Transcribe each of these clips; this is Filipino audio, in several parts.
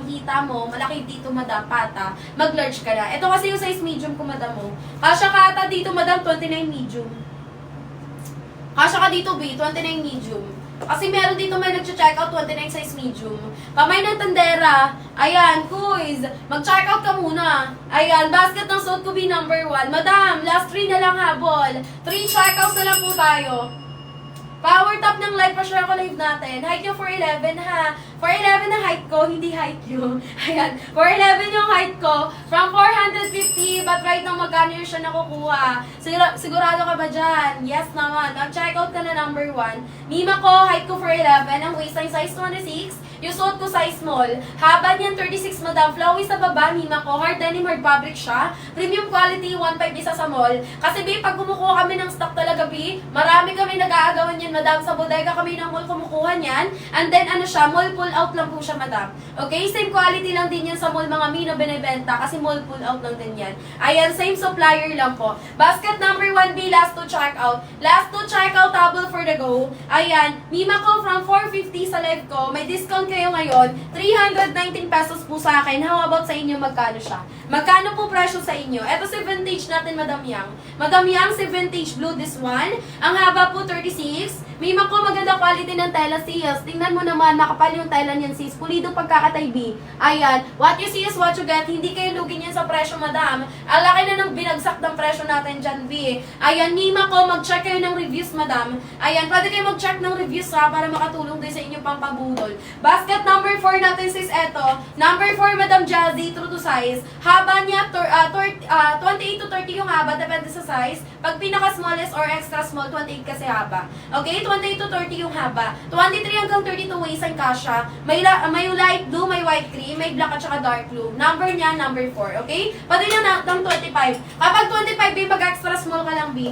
ang hita mo, malaki dito madam, pata, mag-large ka na. Ito kasi yung size medium ko madam mo. Kasya ka ata dito madam, 29 medium. Kasya ka dito B, 29 medium. Kasi meron dito may nag-check out 29 size medium. Kamay ng tandera. Ayan, quiz. Mag-check out ka muna. Ayan, basket ng suot ko B number 1. Madam, last 3 na lang habol. 3 check outs na lang po tayo. Power top ng live, pa-share ko live natin. Height nyo 4'11" ha. 4'11" na height ko, hindi height nyo. Ayan, 4'11" yung height ko. From 450, but right now magkano yung siya nakukuha? Sigurado ka ba dyan? Yes naman. Mag-check out ka na number 1. Mima ko, height ko 4'11", ang waistline size 26. Yung suot ko size small. Haba niyan 36 madam. Flowy sa baba, mima ko. Hard denim, hard fabric siya. Premium quality, 1.5 isa sa mall. Kasi B, pag kumukuha kami ng stock talaga B, marami kami nag-aagawan yan madam. Sa bodega kami ng mall kumukuha niyan. And then ano siya, mall pull out lang po siya madam. Okay, same quality lang din yan sa mall mga Mino binibenta. Kasi mall pull out lang din yan. Ayan, same supplier lang po. Basket number 1B, last to check out. Last to check out, table for the go. Ayan, mima ko from 450 sa live ko. May discount kayo ngayon, 319 pesos po sa akin. How about sa inyo, magkano siya? Magkano po presyo sa inyo? Ito si vintage natin, Madam Yang. Madam Yang, si vintage blue, this one. Ang haba po, 36. Mima ko, maganda quality ng tela, sis. Tingnan mo naman, makapal yung tela niyan, sis. Pulido pagkakatay, B. Ayan, what you see is what you get. Hindi kayo lugi niyan sa presyo, madam. Ang laki na ng binagsak ng presyo natin dyan, B. Ayan, Mima ko, mag-check kayo ng reviews, madam. Ayan, pwede kayo mag-check ng reviews, ha, para makatulong din sa inyong pampabudol. Basket number 4 natin, sis, eto. Number 4, Madam Jazzy, true to size. Haba niya, 28 to 30 yung haba, depende sa size. Pag pinaka-smallest or extra small, 28 kasi haba. Okay, 28 to 30 yung haba. 23 hanggang 32 waistline kasha. May light blue, may white cream, may black at saka dark blue. Number niya, number 4. Okay? Pwede niya ng 25. Kapag 25, B, mag-extra small ka lang, B.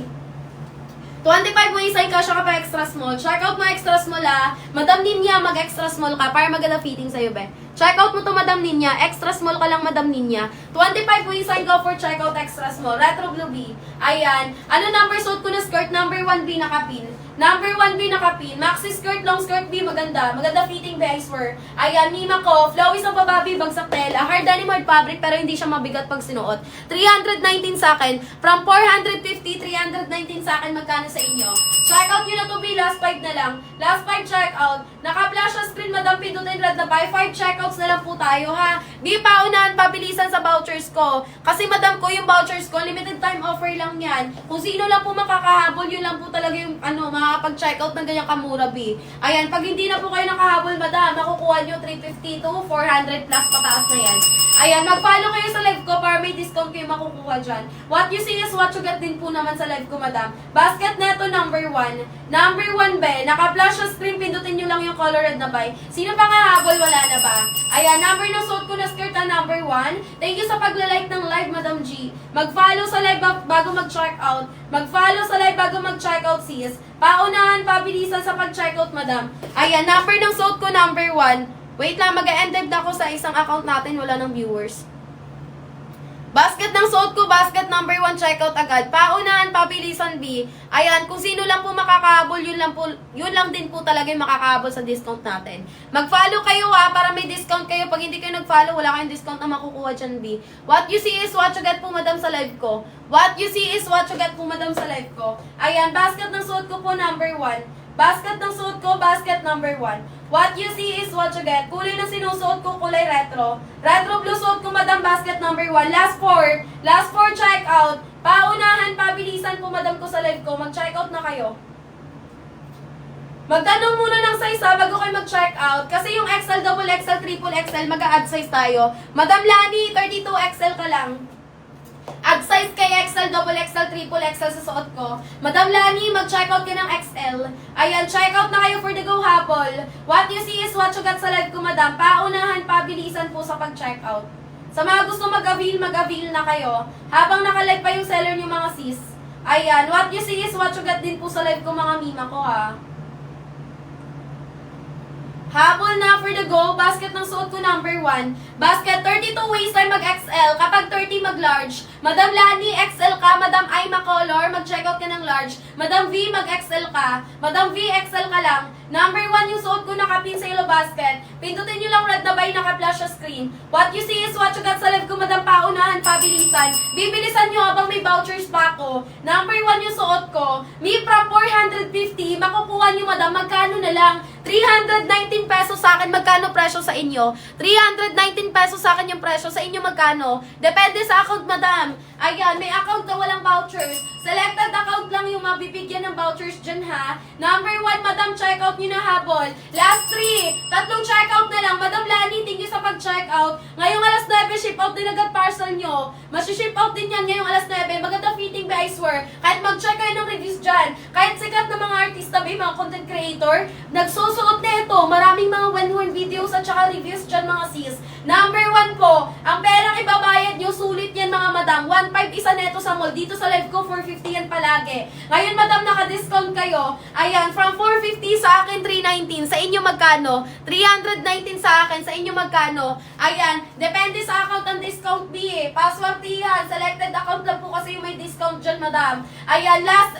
25 waistline kasha ka pa extra small. Check out mo extra small ha. Madam Ninya, mag-extra small ka para maganda fitting sa'yo, be. Check out mo to, Madam Ninya. Extra small ka lang, Madam Ninya. 25 waistline, go for check out extra small. Retro blue B. Ayan. Ano number suit ko na skirt? Number 1B nakapin. Number 1B nakapin. Maxi skirt, long skirt B, maganda. Maganda fitting, be, I swear. Ayan, Mima ko. Flowy sa baba, B, bagsak tela. Hard denim, hard fabric, pero hindi siya mabigat pag sinuot. 319 sa akin. From 450, 319 sa akin. Magkano sa inyo? Check out nyo na to, B. Last 5 na lang. Last 5 check out. Naka-flash sa screen, Madam, pindutin red na buy. 5 checkouts na lang po tayo, ha? B, paunahan, pabilisan sa vouchers ko. Kasi, Madam ko, yung vouchers ko, limited time offer lang yan. Kung sino lang po makakahabol, yun lang po talaga yung, makakapag-checkout ng ganyang kamura, B. Ayan, pag hindi na po kayo nakahabol, Madam, makukuha nyo 350 to 400 plus pataas na yan. Ayan, mag-follow kayo sa live ko para may discount kayo makukuha dyan. What you see is what you get din po naman sa live ko, Madam. Basket neto number 1. Number 1, be. Naka-flash sa screen, pindutin nyo lang yung color red na buy. Sino pa nga habol? Wala na ba? Ayan, number na suot ko na skirt na number 1. Thank you sa pagla-like ng live, Madam G. Mag-follow sa live bago mag-check out. Mag-follow sa live bago mag-check out, sis. Paunahan, pabilisan sa pag-check out, Madam. Ayan, number ng suot ko number 1. Wait lang, mag-end live na ako sa isang account natin, wala ng viewers. Basket ng suot ko, basket number 1, checkout agad. Paunahan, pabilisan, B. Ayan, kung sino lang po makakahabol, yun lang din po talaga yung makakahabol sa discount natin. Mag-follow kayo ha, para may discount kayo. Pag hindi kayo nag-follow, wala kayong discount na makukuha dyan, B. What you see is what you get po, Madam, sa live ko. What you see is what you get po, Madam, sa live ko. Ayan, basket ng suot ko po, number 1. Basket ng suot ko, basket number 1. What you see is what you get. Kulay na sinusuot ko, kulay retro. Retro blue suot ko, Madam, basket number 1. Last 4. Last 4 check out. Paunahan, pabilisan po, Madam, ko sa live ko. Mag-check out na kayo. Magtanong muna ng size ha, bago kayo mag-check out. Kasi yung XL, double XL, triple XL, mag-a-add size tayo. Madam Lani, 32 XL ka lang. Add size kay XL, double XL, triple XL sa suot ko. Madam Lani, mag-check out ka ng XL. Ayan, check out na kayo for the go habol. What you see is what you got sa live ko, Madam. Paunahan, pabilisan po sa pag-check out. Sa mga gusto mag-avail na kayo. Habang naka-live pa yung seller niyo, mga sis. Ayan, what you see is what you got din po sa live ko, mga Mima ko, ha. Habol na for the go. Basket ng suot ko number number 1. Basket, 32 waistline mag-XL. Kapag 30 mag-large. Madam Lani, XL ka. Madam I, color mag-checkout ka ng large. Madam V, mag-XL ka. Madam V, XL ka lang. Number 1 yung suot ko nakapin sa yellow basket. Pindutin nyo lang red na buy, naka-flash sa screen. What you see is what you got sa live ko, madam, paunahan, pabilisan. Bibilisan nyo habang may vouchers pa ako. Number 1 yung suot ko. Me from 450, makukuha nyo, madam, magkano na lang? 319 pesos sa akin, magkano presyo sa inyo? 319 pesos sa akin yung presyo, sa inyo magkano? Depende sa account, madam. Ayan, may account na walang vouchers. Selected account lang yung mabibigyan ng vouchers dyan, ha? Number 1, madam, checkout nyo na habol. Last 3, tatlong checkout na lang. Madam Lani, thank you sa pag-checkout. Ngayong alas 9, ship out din agad parcel nyo. Masiship out din yan ngayong alas 9. Maganda fitting ba, I swear. Kahit mag-check kayo ng reviews dyan. Kahit sikat na mga artista, may mga content creator, nagsusuot na ito. Maraming mga one-one videos at saka reviews dyan, mga sis. Number 1 po, ang perang ibabayad nyo, sulit yan, mga madam. 1.5 isa neto sa mall. Dito sa live ko, 450 yan palagi. Ngayon, madam, naka-discount kayo. Ayan, from 450 sa akin, 319. Sa inyo magkano? 319 sa akin. Sa inyo magkano? Ayan, depende sa account ang discount B eh. Passwordihan, selected account lang po kasi yung may discount dyan, madam. Ayan, last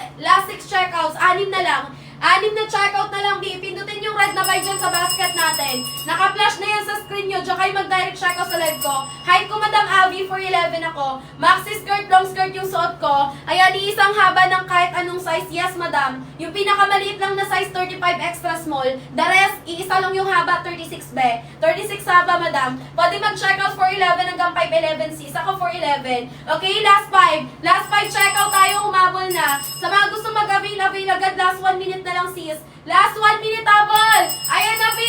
6 checkouts, 6 na lang. 6 na checkout na lang, B. Pindutin yung red na buy dyan sa basket natin. Naka-flash na yan sa screen nyo. Diyan kayo mag-direct checkout sa live ko. Height ko, Madam Abby, 4'11 ako. Maxi skirt, long skirt yung suot ko. Ayan, iisang haba ng kahit anong size. Yes, Madam. Yung pinakamaliit lang na size, 35 extra small. The rest, iisa lang yung haba, 36B. 36 haba, Madam. Pwede mag-checkout 4'11 hanggang 5'11 sis. Ako 4'11. Okay, last 5. Last 5 checkout tayo, humabol na. Sa mga gusto mag-avail agad, last 1 minute na lang, sis. Last 1 minute habol. Ayan na, B.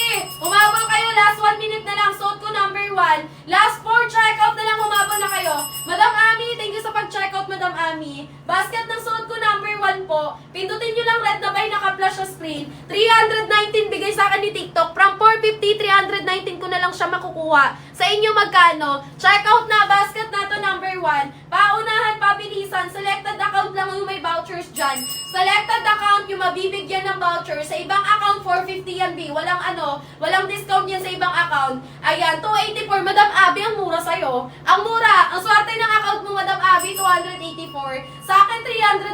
Humabol kayo. Last 1 minute na lang. Suot ko number 1. Last 4 checkout na lang. Humabol na kayo. Madam Ami, thank you sa pag-checkout, Madam Ami. Basket ng suot ko number 1 po. Pindutin nyo lang red na buy, naka-flash sa screen. 319 bigay sa akin ni TikTok. From 450, 319 ko na lang siya makukuha. Sa inyo magkano? Checkout na. Basket na to number 1. Paunahan, pabilisan. Selected account lang yung may vouchers dyan. Selected account yung mabibigyan ng voucher. Sa ibang account, 450 yan, B. Walang discount yan sa ibang account. Ayan, 284. Madam Abby, ang mura sa'yo. Ang mura. Ang swerte ng account mo, Madam Abby, 284. Sa akin,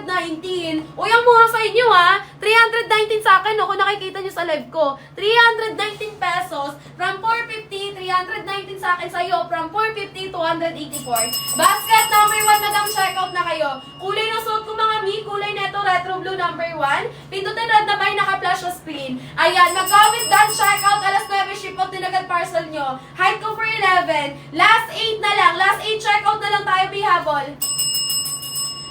319. Uy, ang mura sa inyo, ha? 319 sa akin, no? Kung nakikita nyo sa live ko. 319 pesos. From 450, 319 sa akin sa'yo. From 450, 284. Basket number 1, Madam, checkout na kayo. Kulay na suot ko, mga mi. Kulay neto, retro blue number 1. Pindutin red na buy, naka-flash sa screen. Ayan, mag-comment done, checkout. Alas 9, ship out din agad parcel nyo. Height ko for 11. Last 8 na lang. Last 8 checkout na lang tayo, bihabol.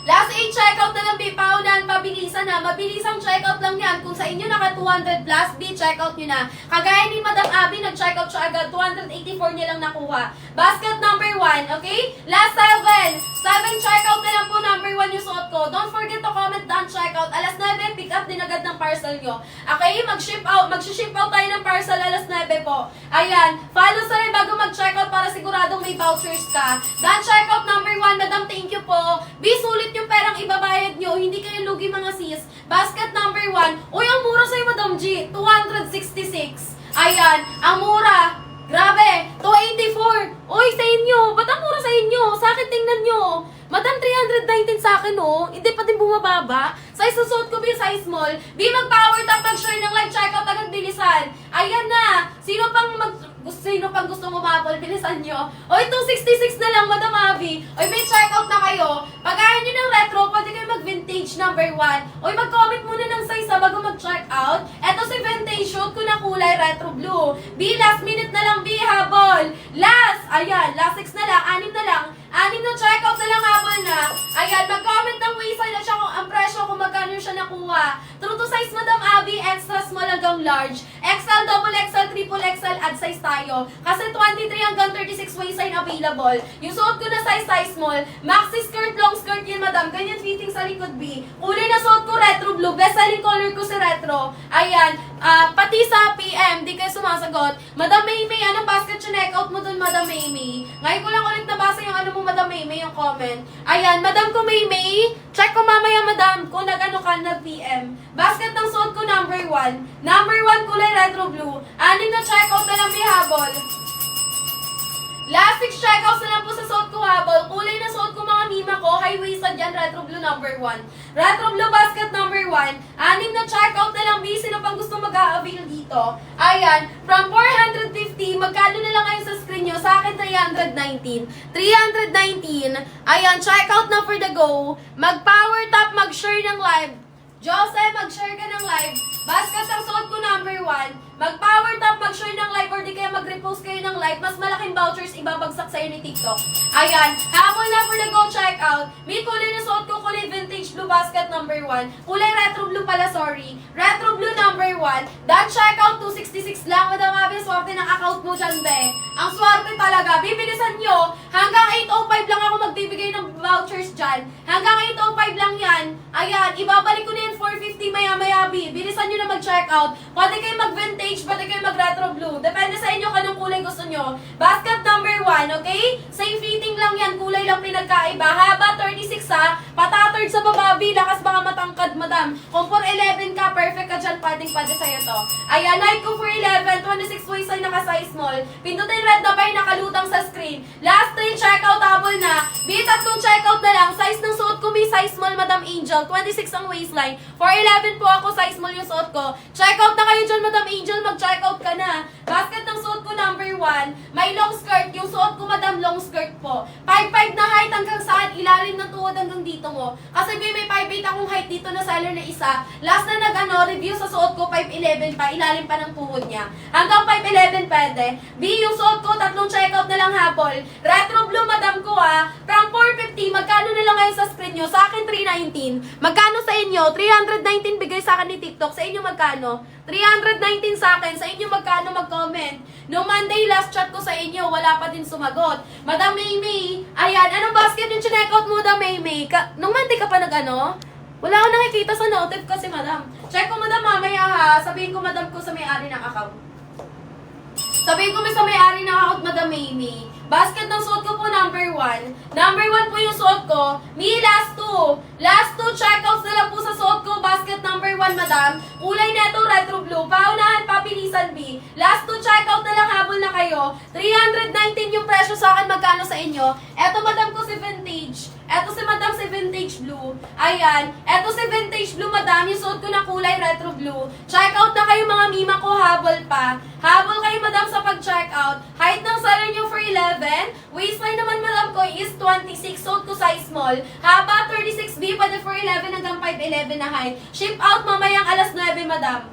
Last 8 checkout na lang, B. Paunahan, pabilisan na. Mabilisang checkout lang yan. Kung sa inyo naka 200 plus, B, checkout nyo na. Kagaya ni Madam Abby, nag-checkout siya agad. 284 niya lang nakuha. Basket number 1, okay? Last 7. 7 checkout na lang po, number 1 yung suot ko. Don't forget to comment down checkout. Alas 9, pick up din agad ng parcel nyo. Okay, mag-ship out tayo ng parcel alas 9 po. Ayan, follow sa rin bago mag-checkout para siguradong may vouchers ka. Done checkout number 1, Madam, thank you po. Be sulit yung perang ibabayad nyo. Hindi kayo lugi, mga sis. Basket number 1. Uy, ang mura sa'yo, Madam G. 266. Ayan, ang mura. Grabe, 284. Uy, sa inyo. Ba't ang mura sa inyo? Sa akin, tingnan nyo. Madam, 319 sa akin, oh. Hindi pa din bumababa. Size susuot ko, B, size small. B, mag-power tap, mag-share ng live checkout, agad bilisan. Ayan na. Sino pang gusto umabol? Bilisan nyo. Oy, 266 na lang, Madam Abby. Oy, may checkout na kayo. Pag-ayaw nyo ng retro, pwede kayo mag-vintage number 1. Oy, mag-comment muna ng size bago mag-checkout. Eto si vintage shoot ko na kulay retro blue. B, last minute na lang, B, habol. Last, ayan, last 6 na lang, 6 na lang. 6 na checkout na lang, habol na. Ayan, mag-comment ng waistline at siya kung ang presyo kung magkano siya nakuha. True to size, Madam Abby, extra small hanggang large. XL, double XL, triple XL, add size tayo. Kasi 23 hanggang 36 waistline available. Yung suot ko na size small. Maxi skirt, long skirt yun, Madam. Ganyan fitting sa likod, B. Kulay na suot ko, retro blue. Best selling color ko si retro. Ayan, pati sa PM, di kayo sumasagot. Madam Maymay, anong basket check-out mo dun, Madam Maymay? Ngayon ko lang ulit nabasa yung ano mo, Madam Maymay, yung comment. Ayan, Madam ko Maymay, check ko mamaya, Madam, kung nag-ano ka, nag-PM. Basket ng suot ko, number 1. Number 1, kulay retro blue. 6 na check-out na lang, bihabol. checkouts na lang po sa suot ko habol. Kulay na suot ko mga mima ko. High-waisted yan, retro blue number 1. Retro blue basket number 1. 6 na checkout na lang. Busy na pang gusto mag-a-avail dito. Ayan, from 450, magkano na lang kayo sa screen nyo? Sa akin, 319. 319. Ayan, checkout na for the go. Mag-power tap, mag-share ng live. Jose, mag-share ka ng live. Basket ang suot ko number 1. Mag-power tap, mag-share ng live or di kaya mag-repost kayo ng live. Mas malaking vouchers ibabagsak sa'yo ni TikTok. Ayan, habol na for the go checkout. May kulay na suot ko, kulay vintage blue basket number 1. Kulay retro blue pala, sorry. Retro blue number 1. That checkout, 266 lang. Madam Abby, swerte ng account mo dyan, be. Ang swerte talaga. Bibilisan nyo. Hanggang 8:05 lang ako magbibigay ng vouchers dyan. Hanggang 8:05 lang yan. Ayan, ibabalik ko na yan 450 maya-maya, B. Bilisan nyo na mag-checkout. Pwede kayo mag-vintage, pwede kayo mag-retro blue. Depende sa inyo kung anong kulay gusto nyo. Basket number 1, okay? Same fitting lang yan. Kulay lang pinagkaiba. Haba, 36 ha. Patattered sa baba, B. Lakas baka matangkad, madam. Kung for 11 ka, perfect ka dyan. Pwede sa'yo to. Ayan, height ko for 11. 26 waist ay naka-size small. Pindutin red na bay, nakalutang sa screen. Last 3, checkout, habol na. B, tatlong checkout na lang. Size ng suot ko, may size small, Madam Angel. 26 ang waistline. For 11 po ako, size small yung suot ko. Checkout na kayo dyan, Madam Angel. Mag-checkout ka na. Basket ng suot ko, number 1. May long skirt. Yung suot ko, Madam, long skirt po. 5'5 na height hanggang saan? Ilalim ng tuhod hanggang dito mo. Kasi may 5'8 akong height dito na seller na isa. Last na review sa suot ko, 5'11 pa. Ilalim pa ng tuhod niya. Hanggang 5'11 pwede. B, yung suot ko, tatlong checkout na lang habol. Retro blue, Madam ko from 450, magkano na lang ngayon sa screen nyo? Sa akin, 319. Magkano sa inyo? 319 bigay sa akin ni TikTok. Sa inyo magkano? 319 sa akin. Sa inyo magkano? Mag-comment. No Monday, last chat ko sa inyo, wala pa din sumagot. Madam Maymay, ayan, anong basket yung checkout mo, Madam Maymay? Nung Monday ka pa nag-ano? Wala akong nakikita sa notif kasi, Madam. Check ko, Madam, mamaya ha. Sabihin ko, Madam, ko sa may-ari ng account. Sabihin ko sa may-ari ng account, Madam Maymay. Basket ng suot ko po, number 1. Number 1 po yung suot ko. Me, last 2. Last 2 checkouts na lang po sa suot ko. Basket number 1, Madam. Kulay neto, retro blue. Paunahan, papilisan, B. Last 2 checkout na lang, habol na kayo. 319 yung presyo sa akin. Magkano sa inyo? Eto, Madam ko si vintage. Eto si Madam si vintage blue. Ayan. Eto si vintage blue, Madam. Yung suot ko na kulay retro blue. Checkout na kayo, mga mima ko. Habol pa. Habol kayo, Madam, sa pag-checkout. Height ng seller nyo for 11. Waistline naman, Madam ko, is 26. Suot ko size small. Haba, 36B. Pwede for 11 hanggang 5'11 na height. Ship out mamayang alas 9, Madam.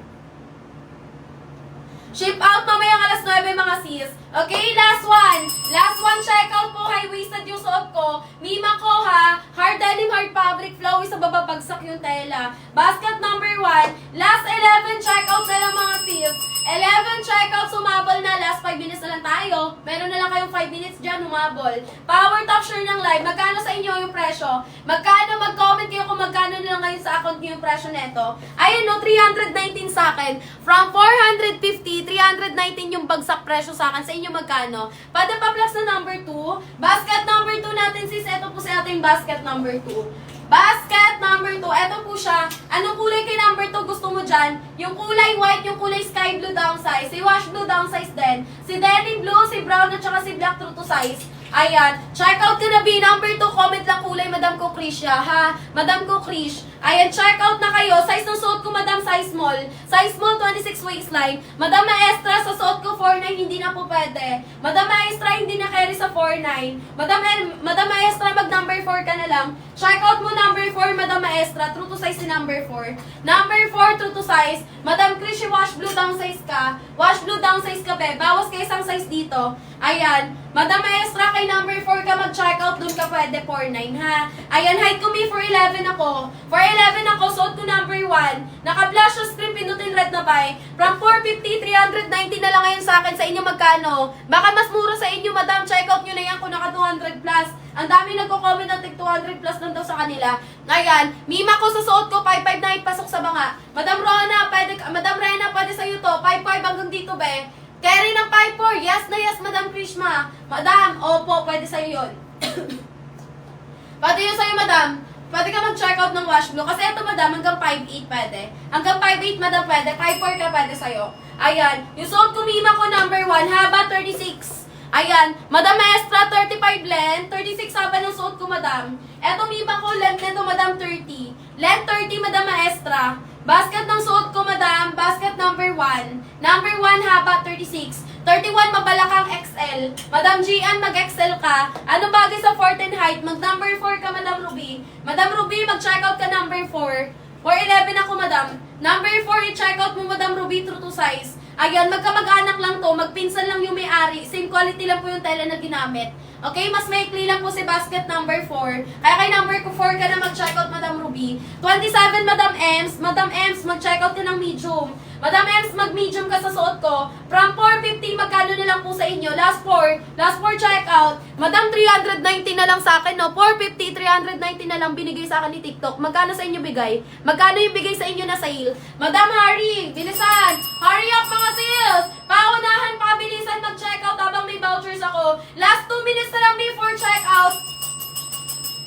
Ship out mamayang alas 9, mga sis. Okay, last one. Last one checkout po. High-waisted yung suot ko. Mima ko ha. Hard denim, hard fabric, flowy sa baba, bagsak yung tela. Basket number 1. Last 11 checkout na lang, mga sis. 11 checkout, sumabol na. Last 5 minutes na lang tayo. Meron na lang kayong 5 minutes dyan, humabol. Power talk, share ng live. Magkano sa inyo yung presyo? Magkano? Mag-comment kayo kung magkano na lang ngayon sa account nyo yung presyo neto. Ayun no, 319 sa akin. From 450, 319 yung bagsak presyo sa akin. Sa inyo magkano? Pwede pa plus na number 2. Basket number 2 natin, sis. Ito po sa ating basket number 2. Basket number 2. Ito po siya. Anong kulay kay number 2 gusto mo dyan? Yung kulay white, yung kulay sky blue downsize. Si wash blue downsize din. Si denim blue, si brown at saka si black true to size. Ayan. Check out ka na, B. Number 2, comment lang kulay, Madam ko Krish ha. Madam ko Krish. Ayan, check out na kayo. Size ng suot ko, Madam, size small. Size small, 26 waistline. Madam Maestra, sa suot ko, 4'9", hindi na po pwede. Madam Maestra, hindi na carry sa 4'9". Madam Maestra, mag number 4 ka na lang. Check out mo number 4, Madam Maestra. True to size si number 4. Number 4, true to size. Madam Krish, wash blue downsize ka. Wash blue downsize ka, be. Bawas ka isang size dito. Ayan. Madam Maestra, kay number 4 ka mag-check out. Doon ka pwede, 4'9", ha. Ayan, height ko may 4'11 ako. 4'11 ako, suot ko number 1. Naka-flash sa screen, pinutin red na buy. From 450, 390 na lang ngayon sa akin. Sa inyo magkano? Baka mas mura sa inyo, Madam. Check out nyo na yan kung naka 200 plus. Ang dami nagko-comment ng tig 200 plus lang daw sa kanila. Ngayon, mima ko sa suot ko, 5'5 na ipasok sa banga. Madam Rona, pwede sa'yo to. 5'5 hanggang dito, be. Carry ng 5'4. Yes na yes, Madam Krishma. Madam, opo, pwede sa'yo yun. Pwede yun sa'yo, Madam. Pwede ka mag-check out ng wash blue. Kasi ito, Madam, hanggang 5'8 pwede. Hanggang 5'8, Madam, pwede. 5'4 ka pwede sa'yo. Ayan. Yung suot ko, mima ko, number 1. Haba, 36. Ayan, Madam Extra, 35 length. 36 haba ng suot ko, Madam. Eto, Mima ko, length nito, Madam, 30. Length 30, Madam Extra. Basket ng suot ko, Madam. Basket number 1. Number 1, haba, 36. 31, mabalakang XL. Madam Gian, mag-XL ka. Ano bagay sa 14 height? Mag-number 4 ka, Madam Ruby. Madam Ruby, mag-check out ka number 4. 4'11 ako, Madam. Number 4, i-check out mo, Madam Ruby, true to size. Ayan, magkamag-anak lang to, magpinsan lang yung may-ari, same quality lang po yung tela na ginamit. Okay, mas maikli lang po si basket number 4. Kaya kay number 4 ka na mag-check out, Madam Ruby. 27, Madam Ems. Madam Ems, mag-check out ka ng medium. Madam Ems, mag-medium ka sa suot ko. From 450, magkano na lang po sa inyo? Last 4 check out. Madam, 390 na lang sa akin, no? 450, 390 na lang binigay sa akin ni TikTok. Magkano sa inyo bigay? Magkano yung bigay sa inyo na sale? Madam, hurry! Bilisan! Hurry up, mga sales! Paunahan, pabilisan mag-check out habang may vouchers ako. Last 2 minutes na lang before check out.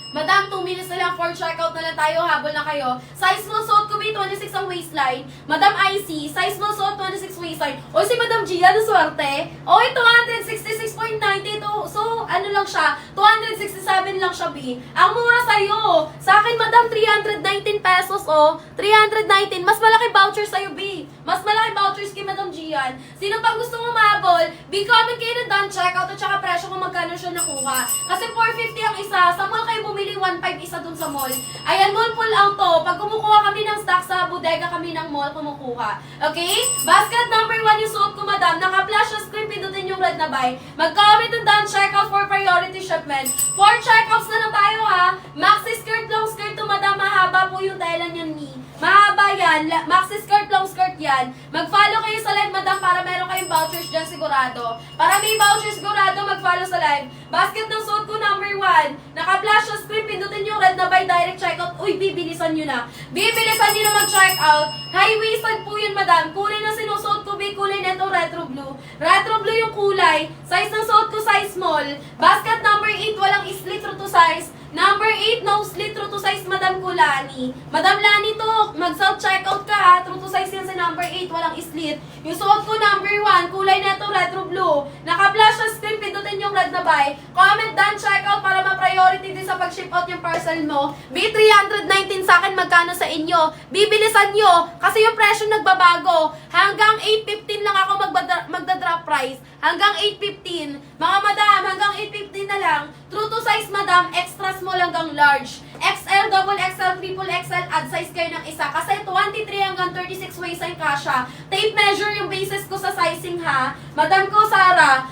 Madam, 2 minutes na lang for checkout na lang tayo, habol na kayo. Size mo, suot ko ba 26 ang waistline? Madam IC, size mo, suot 26 waistline. O si Madam Gia, ano swerte? O, 266.90 to. So, ano lang siya? 267 lang siya, B. Ang mura sa'yo. Sa akin, Madam, 319 pesos, o. 319. Mas malaki voucher sa'yo, B. Mas malaki vouchers kay Madam Gian. Sino pang gusto mo mahabol? B, comment kayo na done checkout at saka presyo kung magkano siya nakuha. Kasi 450 ang isa. Sa mall kayo bumili 1.5 isa dun sa mall. Ayan, mall pull out to. Pag kumukuha kami ng stock sa bodega kami ng mall, kumukuha. Okay? Basket number 1 yung suot ko, Madam. Naka-flash na screen, pindutin yung red na buy. Mag-comment and done checkout for priority shipment. 4 checkouts na lang tayo, ha? Maxi skirt, long skirt to, Madam. Mahaba po yung tela niyan, ni. Mahaba yan. Maxi skirt, long skirt yan. Mag-follow kayo sa live, Madam, para meron kayong vouchers dyan sigurado. Para may vouchers sigurado, mag-follow sa live. Basket ng suot ko number 1. Naka-flash na screen, pindutin yung red na buy direct checkout. Uy, bibilisan nyo na. Bibilisan nyo na mag-checkout. High-waisted po yun, Madam. Kulay na sinusuot ko, kulay na ito, retro blue. Retro blue yung kulay. Size ng suot ko, size small. Basket number 8, walang slit true to size. Number 8, no slit, true to size, Madam Kulani. Madam Lani to, mag-self-checkout ka, ha? True to size yan sa number 8, walang slit. Yung suot ko, number 1, kulay na ito, retro blue. Naka-flash na screen, pindutin yung red na buy. Comment done, checkout para ma-priority din sa pag-ship out yung parcel mo. B319 sa akin, magkano sa inyo? Bibilisan nyo, kasi yung presyo nagbabago. Hanggang 8.15 lang ako magda-drop price. Hanggang 8.15. Mga Madam, hanggang 8.15 na lang. True to size, Madam, extra small hanggang large. XL, double XL, triple XL, add size kayo ng isa. Kasi 23 hanggang 36 waistline kasha. Tape measure yung basis ko sa sizing, ha. Madam ko, Sara,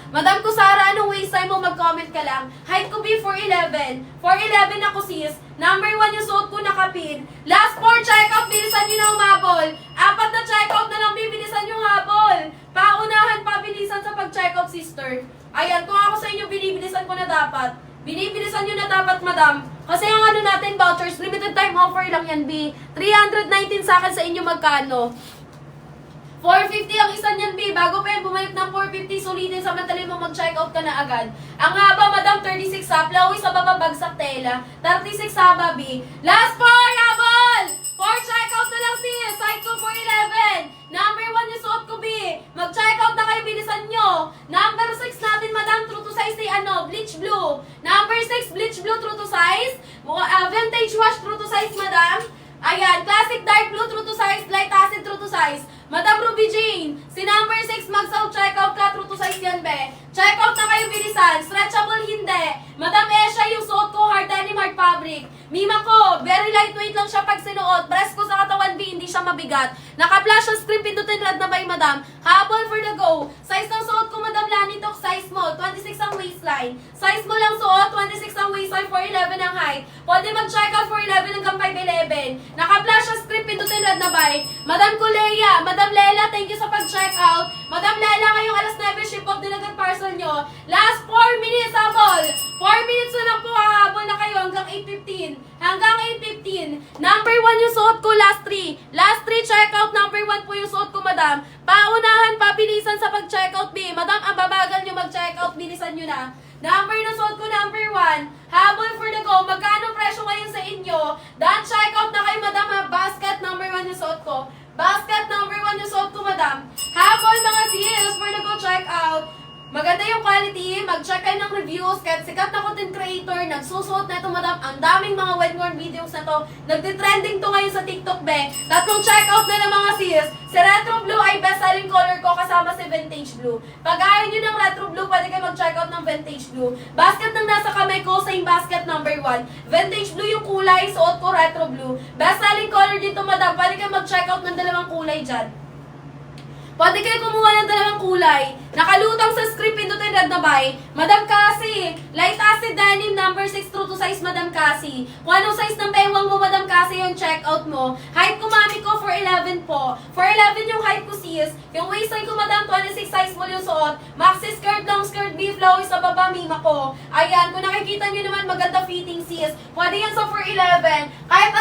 anong waistline mo? Mag-comment ka lang. Height ko be 4'11. 4'11 ako, sis. Number 1 yung suot ko, nakapin. Last 4 checkout, bilisan nyo na umabol. 4 na checkout na lang, bibilisan yung habol. Paunahan, pabilisan sa pag-checkout, sister. Ayan, kung ako sa inyo, binibilisan ko na dapat. Binibilisan nyo na dapat, Madam. Kasi ang ano natin, vouchers, limited time offer lang yan, B. 319 sa akin, sa inyo magkano? 450 ang isa niyan, B. Bago pa yan, bumalik ng 450, sulitin sa mantalin mo, mag-checkout ka na agad. Ang haba, Madam, 36 sa plawis sa baba, bagsak tela. 36 haba, B. Last 4, habol! 4 checkout na lang, sis. Site ko 411. Number 1 yung suot ko, B. Mag-checkout na kayo, bilisan nyo. Number 6 natin, Madam, true to size ay bleach blue. Number 6, bleach blue, true to size. Vintage wash, true to size, Madam. Ayan, classic dark blue, true to size. Light acid, true to size. Madam Ruby Jane, si number 6, mag-self-checkout ka, true to size yan, be. Checkout na kayo, bilisan. Stretchable, hindi. Madam Esha, yung suot ko, hard denim, hard fabric. Mima ko, very lightweight lang siya pag sinuot. Breast ko sa katawan, B, hindi siya mabigat. Naka-flash ang screen, pindutin red na by, Madam. Habol for the go. Size ng suot ko, Madam Lani, to size small, 26 ang waistline. Size mo lang suot, 26 ang waistline, 4'11 ang height. Pwede mag-checkout 4'11 hanggang 5'11. Naka-flash ang screen, pindutin red na by. Madam Kuleya, Madam Lela, thank you sa pag-checkout. Madam Lela, ngayong alas 9, ship out din agad parcel nyo. Last 4 minutes, habol. 4 minutes na lang po, hahabol na kayo hanggang 8:15. Hanggang 8:15. Number 1 yung suot ko, last 3. Last 3 checkout, number 1 po yung suot ko, Madam. Paunahan, pabilisan sa pag-checkout, B. Madam, ang babagal nyo mag-checkout, bilisan nyo na. Number na suot ko, number 1. Habol for the go. Magkano presyo ngayon sa inyo? Done checkout na kayo, Madam, ha? Basket, number 1 yung suot ko. Basket, number 1 yung suot ko, Madam. Habol, mga sales for the go checkout. Maganda yung quality, mag-check kayo ng reviews, kahit sikat na content creator, nagsusuot na ito, madam, ang daming mga wet-worn videos na to, nagtitrending to ngayon sa TikTok, be. Tatlong checkout na ng mga sis, si Retro Blue ay best-selling color ko kasama si Vintage Blue. Pag ayaw nyo ng Retro Blue, pwede kayo mag-checkout ng Vintage Blue. Basket ng nasa kamay ko, same basket number 1. Vintage Blue yung kulay, suot ko Retro Blue. Best-selling color dito, madam, pwede kayo mag-checkout ng dalawang kulay dyan. Pwede kayo kumuha ng dalawang kulay. Nakalutang sa script, pindutin red na buy. Madam Cassie, light acid denim number 6 true to size, Madam Cassie. Kung anong size ng bewang mo, Madam Cassie, yung checkout mo. Height ko, mami ko, 4'11 po. 4'11 yung height ko, sis. Yung waistline ko, Madam, 26 size mo yung suot. Maxi skirt, long skirt, beef flowy sa baba, mima ko. Ayan, kung nakikita nyo naman, maganda fitting, sis. Pwede yan sa 4'11. Kahit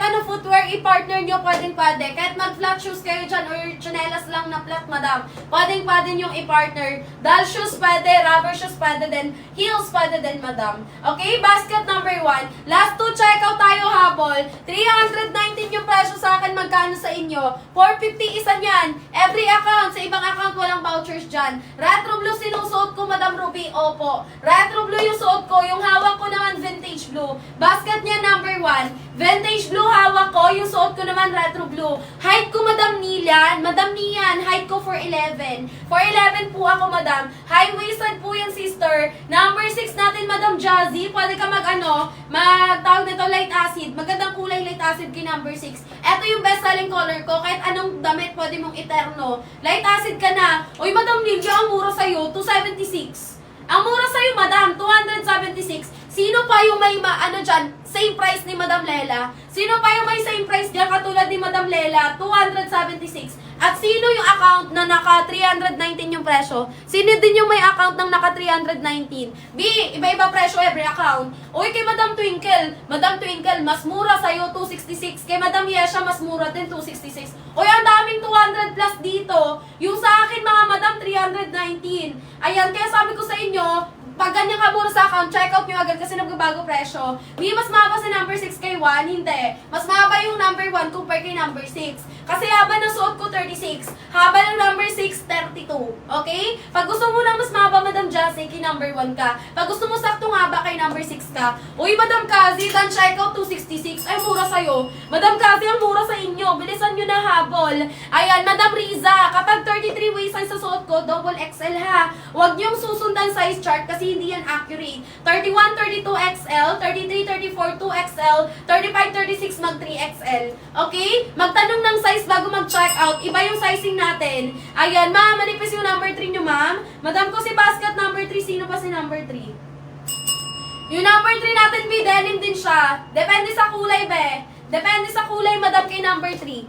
anong footwear, i-partner nyo, pwede. Kahit mag-flat shoes kayo dyan or chanelas lang na flat, madam. Pwede yung i-partner. Doll shoes pwede, rubber shoes pwede din, heels pwede din, madam. Okay, basket number 1. Last 2 checkout tayo habol. 319 yung presyo sa akin, magkano sa inyo? 450 isa niyan. Every account, sa ibang account walang vouchers dyan. Retro blue sinusuot ko, Madam Ruby. Opo. Retro blue yung suot ko, yung hawak ko naman vintage blue. Basket niya number 1. Vintage blue hawak ko, yung suot ko naman retro blue. Height ko, Madam Nilan. Madam Nian, height ko 4'11. 4'11 po ako, Madam. High waisted po yung sister. Number 6 natin, Madam Jazzy. Pwede ka magtawag nito light acid. Magandang kulay light acid kay number 6. Ito yung best selling color ko. Kahit anong damit pwede mong iterno. Light acid ka na. Uy, Madam Livia, ang mura sa'yo, 276. Ang mura sa'yo, Madam, 276. Sino pa yung may dyan, same price ni Madam Lela? Sino pa yung may same price dyan katulad ni Madam Lela? 276. At sino yung account na naka 319 yung presyo? Sino din yung may account ng naka 319? B, iba-iba presyo every account. Uy, kay Madam Twinkle, mas mura sa'yo, 266. Kay Madam Yesha, mas mura din, 266. Uy, ang daming 200 plus dito. Yung sa akin, mga Madam, 319. Ayan, kaya sabi ko sa inyo, pag ganyan ka muna sa account, check out nyo agad kasi nagbabago presyo. May mas mahaba sa number 6 kay 1, hindi. Mas mahaba yung number 1 compare kay number 6. Kasi haba ng suot ko 36, haba ng number 6, 32. Okay? Pag gusto mo ng mas mahaba, Madam Jassy, kay number 1 ka. Pag gusto mo saktong haba, kay number 6 ka. Uy, Madam Kazi, dan check out 266. Ay, mura sa'yo. Madam Kazi, ang mura sa inyo. Bilisan nyo na habol. Ayan, Madam Riza, kapag 33 waist size sa suot ko, double XL ha. Huwag nyong susundan size chart kasi hindi yan accurate. 31, 32 XL, 33, 34, 2XL, 35, 36, mag 3XL. Okay? Magtanong ng size bago mag-check out. Iba yung sizing natin. Ayan, ma'am, manipis yung number 3 nyo, ma'am. Madam ko si basket number 3. Sino pa si number 3? Yung number 3 natin, B, denim din siya. Depende sa kulay, be. Depende sa kulay, madam, kay number 3.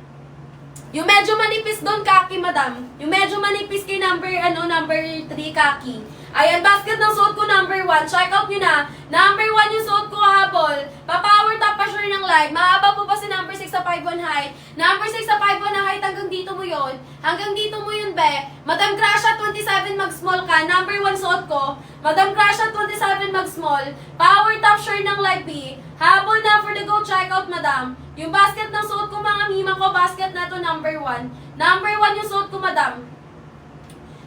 Yung medyo manipis doon, kaki, madam. Yung medyo manipis kay number 3, kaki. Ayan, basket ng suot ko number 1. Check out nyo na. Number 1 yung suot ko habol. Pa-power top pa sure ng live. Mahaba po pa si number 6 sa 5'1 height. Number 6 sa 5'1 na height, hanggang dito mo yun. Hanggang dito mo yun, be. Madam Crasha, 27 mag-small ka. Number 1 suot ko. Madam Crasha, 27 mag-small. Power top sure ng live, B. Habol na for the go. Check out, madam. Yung basket ng suot ko, mga mima ko, basket na to number 1. Number 1 yung suot ko, madam.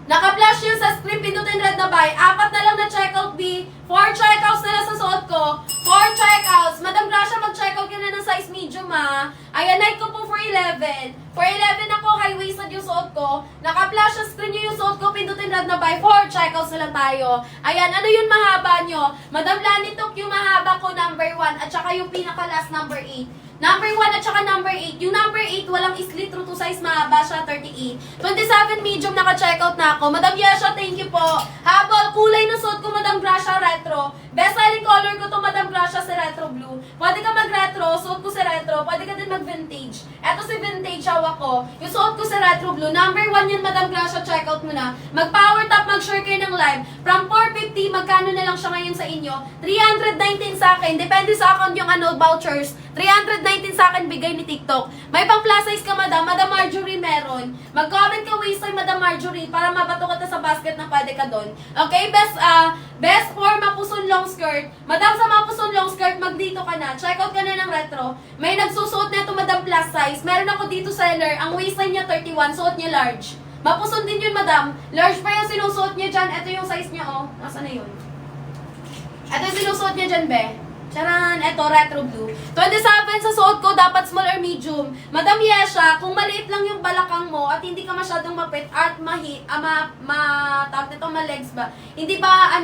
Naka-flash yun sa screen, pindutin red na buy. 4 na lang na checkout, B. 4 checkouts na lang sa suot ko. 4 checkouts. Madam Gracia, mag-checkout ka na ng size medium, ha. Ayan, night ko po 4'11. 4'11 ako, high-waisted yung suot ko. Naka-flash sa screen nyo yung suot ko, pindutin red na buy. 4 checkouts na lang tayo. Ayan, ano yung mahaba nyo? Madam Lani took yung mahaba ko, number 1. At saka yung pinaka-last, number 8. Number 1 at saka number 8. Yung number 8, walang slit, true to size, mahaba siya, 38. 27 medium, naka-checkout na ako. Madam Yesha, thank you po. Habol, kulay ng suot ko, Madam Gracia, retro. Best selling color ko to, Madam Gracia, si retro blue. Pwede ka mag-retro, suot ko si retro. Pwede ka din mag-vintage. Eto si vintage, hawak ko. Yung suot ko si retro blue. Number 1 yun, Madam Gracia, checkout mo na. Mag-power top, mag-share kayo ng live. From 450, magkano na lang siya ngayon sa inyo? 319 sa akin. Depende sa account yung vouchers. 319 sa akin bigay ni TikTok. May pang plus size ka, madam. Madam Marjorie meron. Mag-comment ka waist time, Madam Marjorie, para mabato ka sa basket na pwede ka doon. Okay, best for mapuson long skirt. Madam, sa mapuson long skirt, magdito ka na. Check out ka na ng retro. May nagsusuot na ito, Madam plus size. Meron ako dito seller. Ang waistline niya 31, suot niya large. Mapuson din yun, madam. Large pa yung sinusuot niya dyan. Ito yung size niya, oh. Nasaan na yun? Ito yung sinusuot niya dyan, be. Charan! Ito, retro blue. 27 sa suot ko, dapat small or medium. Madam Yesha, kung maliit lang yung balakang mo at hindi ka masyadong mapit at tawag nito, ma-legs ba? Hindi ba,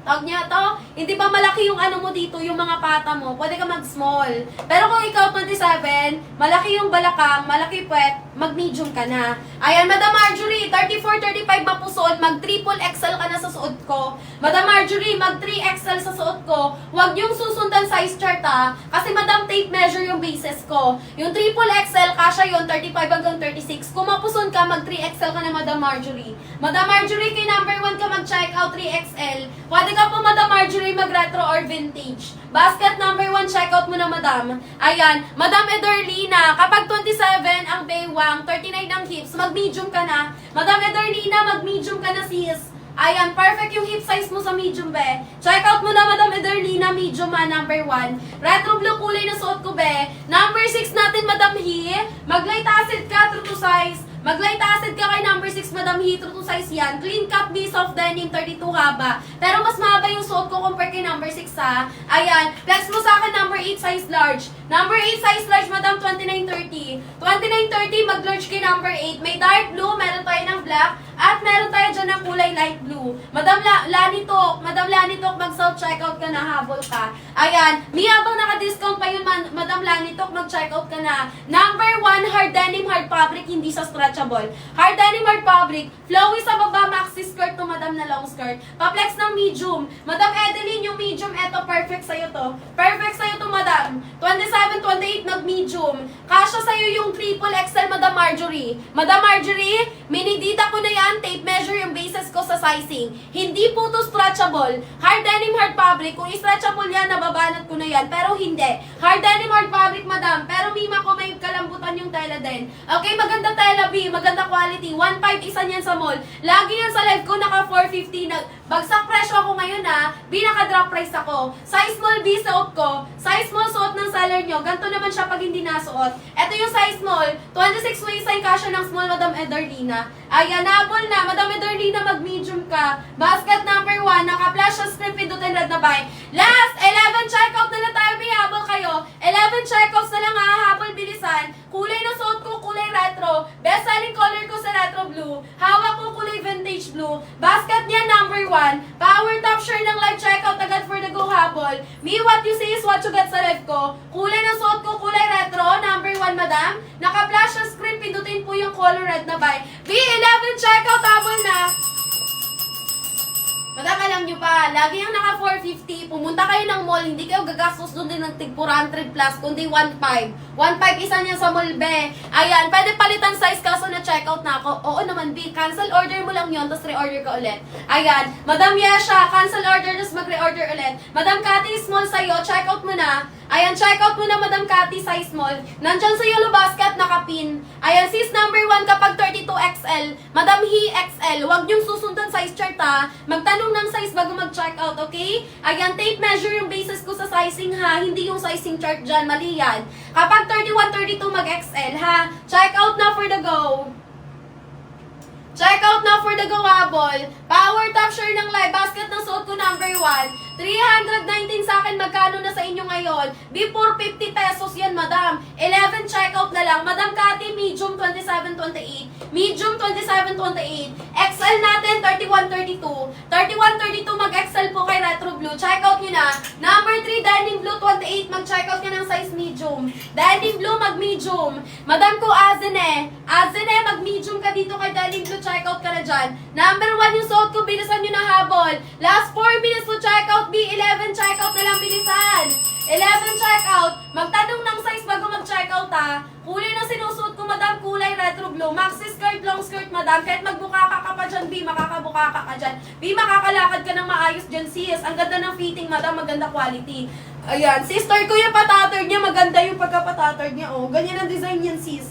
tawag niya to? Hindi ba malaki yung mo dito, yung mga pata mo? Pwede ka mag-small. Pero kung ikaw 27, malaki yung balakang, malaki puwet, mag-medium ka na. Ayan, Madam Marjorie, 34, 35 mapusod, mag-triple XL ka na sa suot ko. Madam Marjorie, mag-3XL sa suot ko. Huwag yung susundan size chart kasi Madam tape measure yung bases ko. Yung triple XL, kasha yun, 35 hanggang 36. Kung mapuson ka, mag-3XL ka na, Madam Marjorie. Madam Marjorie, kay number 1 ka mag-check out 3XL. Pwede ka po, Madam Marjorie, mag-retro or vintage. Basket number 1, check out mo na, Madam. Ayan, Madam Ederlina, kapag 27 ang baywang, 39 ang hips, mag-medium ka na. Madam Ederlina, mag-medium ka na, sis. Ayan, perfect yung hip size mo sa medium, be. Check out mo na, Madam Ederlina, medium number 1. Retro blue kulay na suot ko, be. Number 6 natin, Madam Hi. Mag-light acid ka, true to size. Mag-light acid ka kay number 6, Madam Hi, true to size yan. Clean cut, B, soft denim, 32 haba. Pero mas mahaba yung suot ko compare kay number 6, ha. Ayan, flex mo sa akin, number 8, size large. Number 8, size large, Madam, 2930. 2930, mag-large kay number 8. May dark blue, meron tayo ng black. At meron tayo dyan ng kulay light blue. Madam Lanitok, mag-self checkout ka na, habol ka. Ayan, may habang naka-discount pa yun, Madam Lanitok, mag-checkout ka na. Number 1, hard denim, hard fabric, hindi sa stretchable. Hard denim, hard fabric, flowy sa baba, maxi skirt to, Madam, na long skirt. Pa-flex ng medium. Madam Edeline, yung medium, eto, perfect sa'yo to. Perfect sa'yo to, Madam. 27, 28, nag-medium. Kasha sa'yo yung triple XL, Madam Marjorie. Madam Marjorie, minidita ko na yan, tape measure yung bases ko sa sizing. Hindi po to stretchable. Hard denim, hard fabric. Kung stretchable yan, nababanat ko na yan. Pero hindi. Hard denim, hard fabric, Madam. Pero mima ko may kalambutan yung tela din. Okay, maganda tela, B. Maganda quality. 1.5 isa niyan sa mall. Lagi yan sa live ko, naka 450 na. Bagsak presyo ako ngayon, ha. B, naka-drop price ako. Size small, B, suot ko. Size small, suot ng seller nyo. Ganto naman siya pag hindi nasuot. Ito yung size small. 26 waist size kasha ng small, Madam Ederlina. Ayan, nabol na. Madam Ederlina, mag-medium ka. Basket number 1, naka-flash sa strip, pindutin red na buy. Last, 11 checkout na lang tayo, may habol kayo. 11 checkouts na lang, ha, habol, bilisan. Kulay na suot ko, kulay retro. Best selling color ko sa retro blue. Hawak ko kulay vintage blue. Basket niya number 1. Power top share ng live checkout agad for the go habol. Me, what you say is what you get sa live ko. Kulay na suot ko, kulay retro. Number 1, Madam. Naka-flash sa screen, pindutin po yung color red na buy. B11 checkout, habol na. Madam, alam nyo ba, lagi yung naka 450, pumunta kayo ng mall, hindi kayo gagastos doon din ng tig 400 plus, kundi 1.5. 1.5 isa niya sa mall, be. Ayan, pwede palitan size kaso na checkout na ako. Oo naman, B, cancel order mo lang yun, tapos re-order ka ulit. Ayan, Madam Yesha, cancel order, tapos mag-re-order ulit. Madam Cathy, small sa'yo, checkout mo na. Ayan, checkout mo na, Madam Cathy, size small. Nandyan sa yellow basket, nakapin. Ayan, sis number 1 kapag 32XL. Madam Hi, XL. Huwag niyong susundan size chart, ha. Magtanong ng size bago mag-checkout, okay? Ayan, tape measure yung basis ko sa sizing, ha. Hindi yung sizing chart dyan, mali yan. Kapag 31, 32, mag-XL, ha. Checkout na for the go. Checkout na for the go, habol. Power top share ng live basket ng suot ko number 1. 319 sa akin, magkano na sa inyo ngayon? Before 50 pesos yan, Madam. 11 checkout na lang. Madam Cathy, medium 27-28. Medium 27-28. XL natin, 31-32. 31-32, mag-XL po kay Retro Blue. Checkout nyo na. Number 3, Denim Blue 28. Mag-checkout nyo ng size medium. Denim Blue, mag-medium. Madam ko, Azene. Azene, mag-medium ka dito kay Denim Blue. Checkout ka na dyan. Number 1 yung suot ko, bilisan nyo na habol. Last 4 minutes to checkout. B11 checkout na lang, bilisan. 11 checkout. Magtanong ng size bago mag-checkout, ha. Kulay na sinusuot ko, Madam, kulay retro blue. Maxi skirt, long skirt, Madam. Kahit magbuka ka pa dyan, B, makakabuka ka dyan. B, makakalakad ka ng maayos dyan, sis. Ang ganda ng fitting, Madam, maganda quality. Ayan, sister ko yung patattered niya, maganda yung pagkapatattered niya, oh. Ganyan ang design niyan, sis.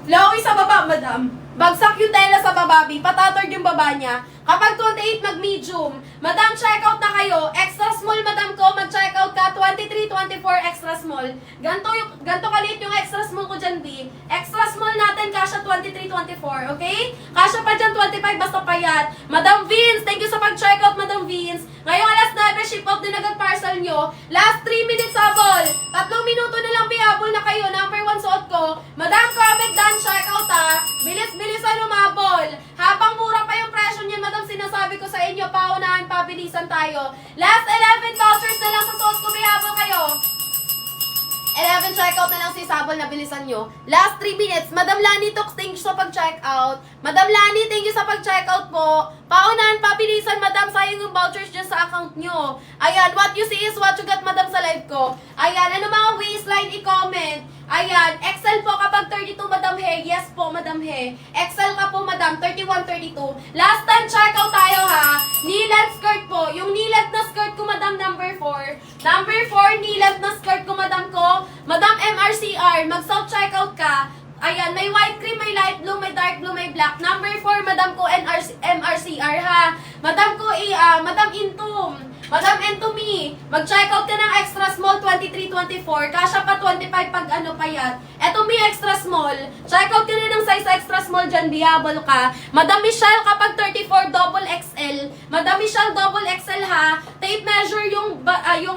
Flowy sa baba, Madam. Bagsak yung tela sa baba, B. Patattered yung baba niya. Kapag 28, mag-medium. Madam, checkout na kayo. Extra small, Madam ko, mag-checkout ka. 23, 23-24 extra small. Ganto kalit yung extra small ko dyan, B. Extra small natin, kasha 23-24, okay? Kasha pa dyan 25, basta payat. Madam Vince, thank you sa pag-checkout, Madam Vince. Ngayong alas 9, ship out din agad parcel nyo. Last 3 minutes habol. 3 minuto na lang, habol na kayo. Number 1 suot ko. Madam, comment done, checkout ha. Bilis-bilisan umabol. Habang mura pa yung presyo niyan, Madam, sinasabi ko sa inyo, paunahan, pabilisan tayo. Last 11 vouchers na lang sa suot ko, habol kayo. 11 checkout na lang si Sabol na bilisan nyo. Last 3 minutes. Madam Lani Tox, thank you sa pag-checkout. Madam Lani, thank you sa pag-checkout po. Paunahan, pabilisan, Madam. Sayang yung vouchers dyan sa account nyo. Ayan, what you see is what you get, Madam, sa live ko. Ayan, ano mga waistline, i-comment. Ayan, Excel po kapag 32, Madam He. Yes po, Madam He. Excel ka po, Madam, 31, 32. Last time, checkout tayo, ha. Knee-length skirt po. Yung knee-length na skirt ko, Madam, number 4. Number 4, knee-length na skirt ko, Madam ko. Madam MRCR, mag-self-checkout ka. Ayan, may white cream, may light blue, may dark blue, may black. Number 4, Madam ko, MRCR, ha. Madam ko, Madam Intum. Madam Entumi, mag-checkout ka ng extra small 23-24. Kasha pa 25 pag ano payat. Eto mi extra small. Checkout ka na ng size extra small dyan, bihabol ka. Madam Michelle, kapag 34 double XL. Madam Michelle, double XL ha. Tape measure yung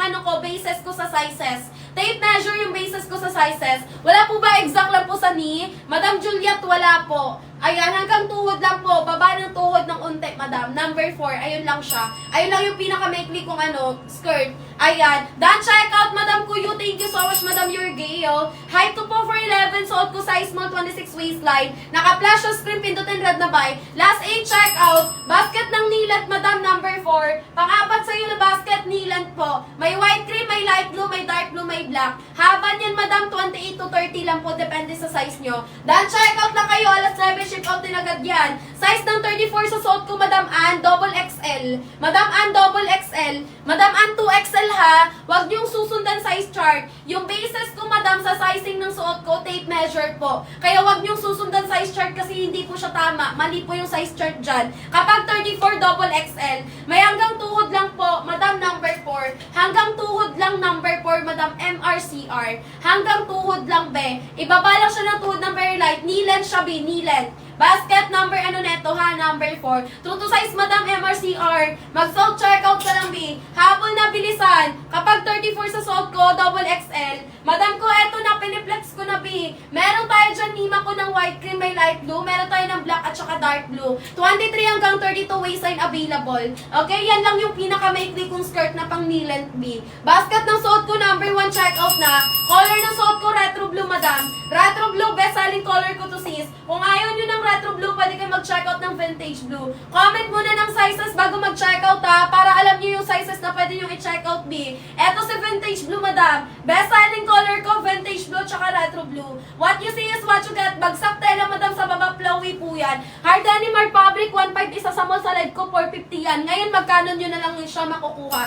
ano ko, bases ko sa sizes. Tape measure yung bases ko sa sizes. Wala po ba exact lang po sa knee? Madam Juliet, wala po. Ayan, hanggang tuhod lang po. Baba ng tuhod ng unti, Madam. Number 4, ayun lang siya. Ayun lang yung pinaka-maikli kong skirt. Ayan. Done checkout, Madam Kuyu. Thank you so much, Madam Yurgale. Height ko po for 11. Suot ko size small 26 waistline. Naka-flash yung screen, pindutin red na buy. Last 8 checkout. Basket ng nilat, Madam, number 4. Pang-apat sa'yo na basket, nilat po. May white cream, may light blue, may dark blue, may black. Haba niyan, Madam, 28 to 30 lang po. Depende sa size nyo. Done checkout na kayo. Alas 9, ship out din agad yan. Size ng 34 sa suot ko, Madam Ann, double XL. Madam Ann, double XL. Madam Ann, 2XL ha. Huwag niyong susundan size chart. Yung bases ko, Madam, sa sizing ng suot ko, tape measure po. Kaya huwag niyong susundan size chart kasi hindi po siya tama. Mali po yung size chart dyan. Kapag 34, double XL, may hanggang tuhod lang po, Madam, number 4. Hanggang tuhod lang, number 4, Madam MRCR. Hanggang tuhod lang, be. Ibaba lang siya ng tuhod ng very light. Knee length siya, be. Knee length. Basket number neto ha, number 4. True to size, Madam MRCR. Mag-sold checkout ka lang, B. Habol na bilisan. Kapag 34 sa sold ko, double XL. Madam ko, eto na, piniplex ko na, B. Meron tayo dyan, Nima ko ng white cream, may light blue. Meron tayo ng black at saka dark blue. 23 hanggang 32 waistline available. Okay, yan lang yung pinaka-maikli kong skirt na pang knee length, B. Basket ng sold ko, number 1 checkout na. Color ng sold ko, retro blue, Madam. Retro blue, best selling color ko to, sis. Kung ayaw nyo ng retro blue, pwede kayo mag-checkout ng vintage blue. Comment muna ng sizes bago mag-checkout ha, para alam nyo yung sizes na pwede nyo i-checkout, B. Eto si vintage blue, Madam. Best selling color ko, vintage blue tsaka retro blue. What you see is what you get. Bagsak tela, Madam, sa baba, flowy po yan. Hard Denim Art Fabric, 1.5 isa sa mall sa live ko, 450 yan. Ngayon, magkano nyo na lang siya makukuha?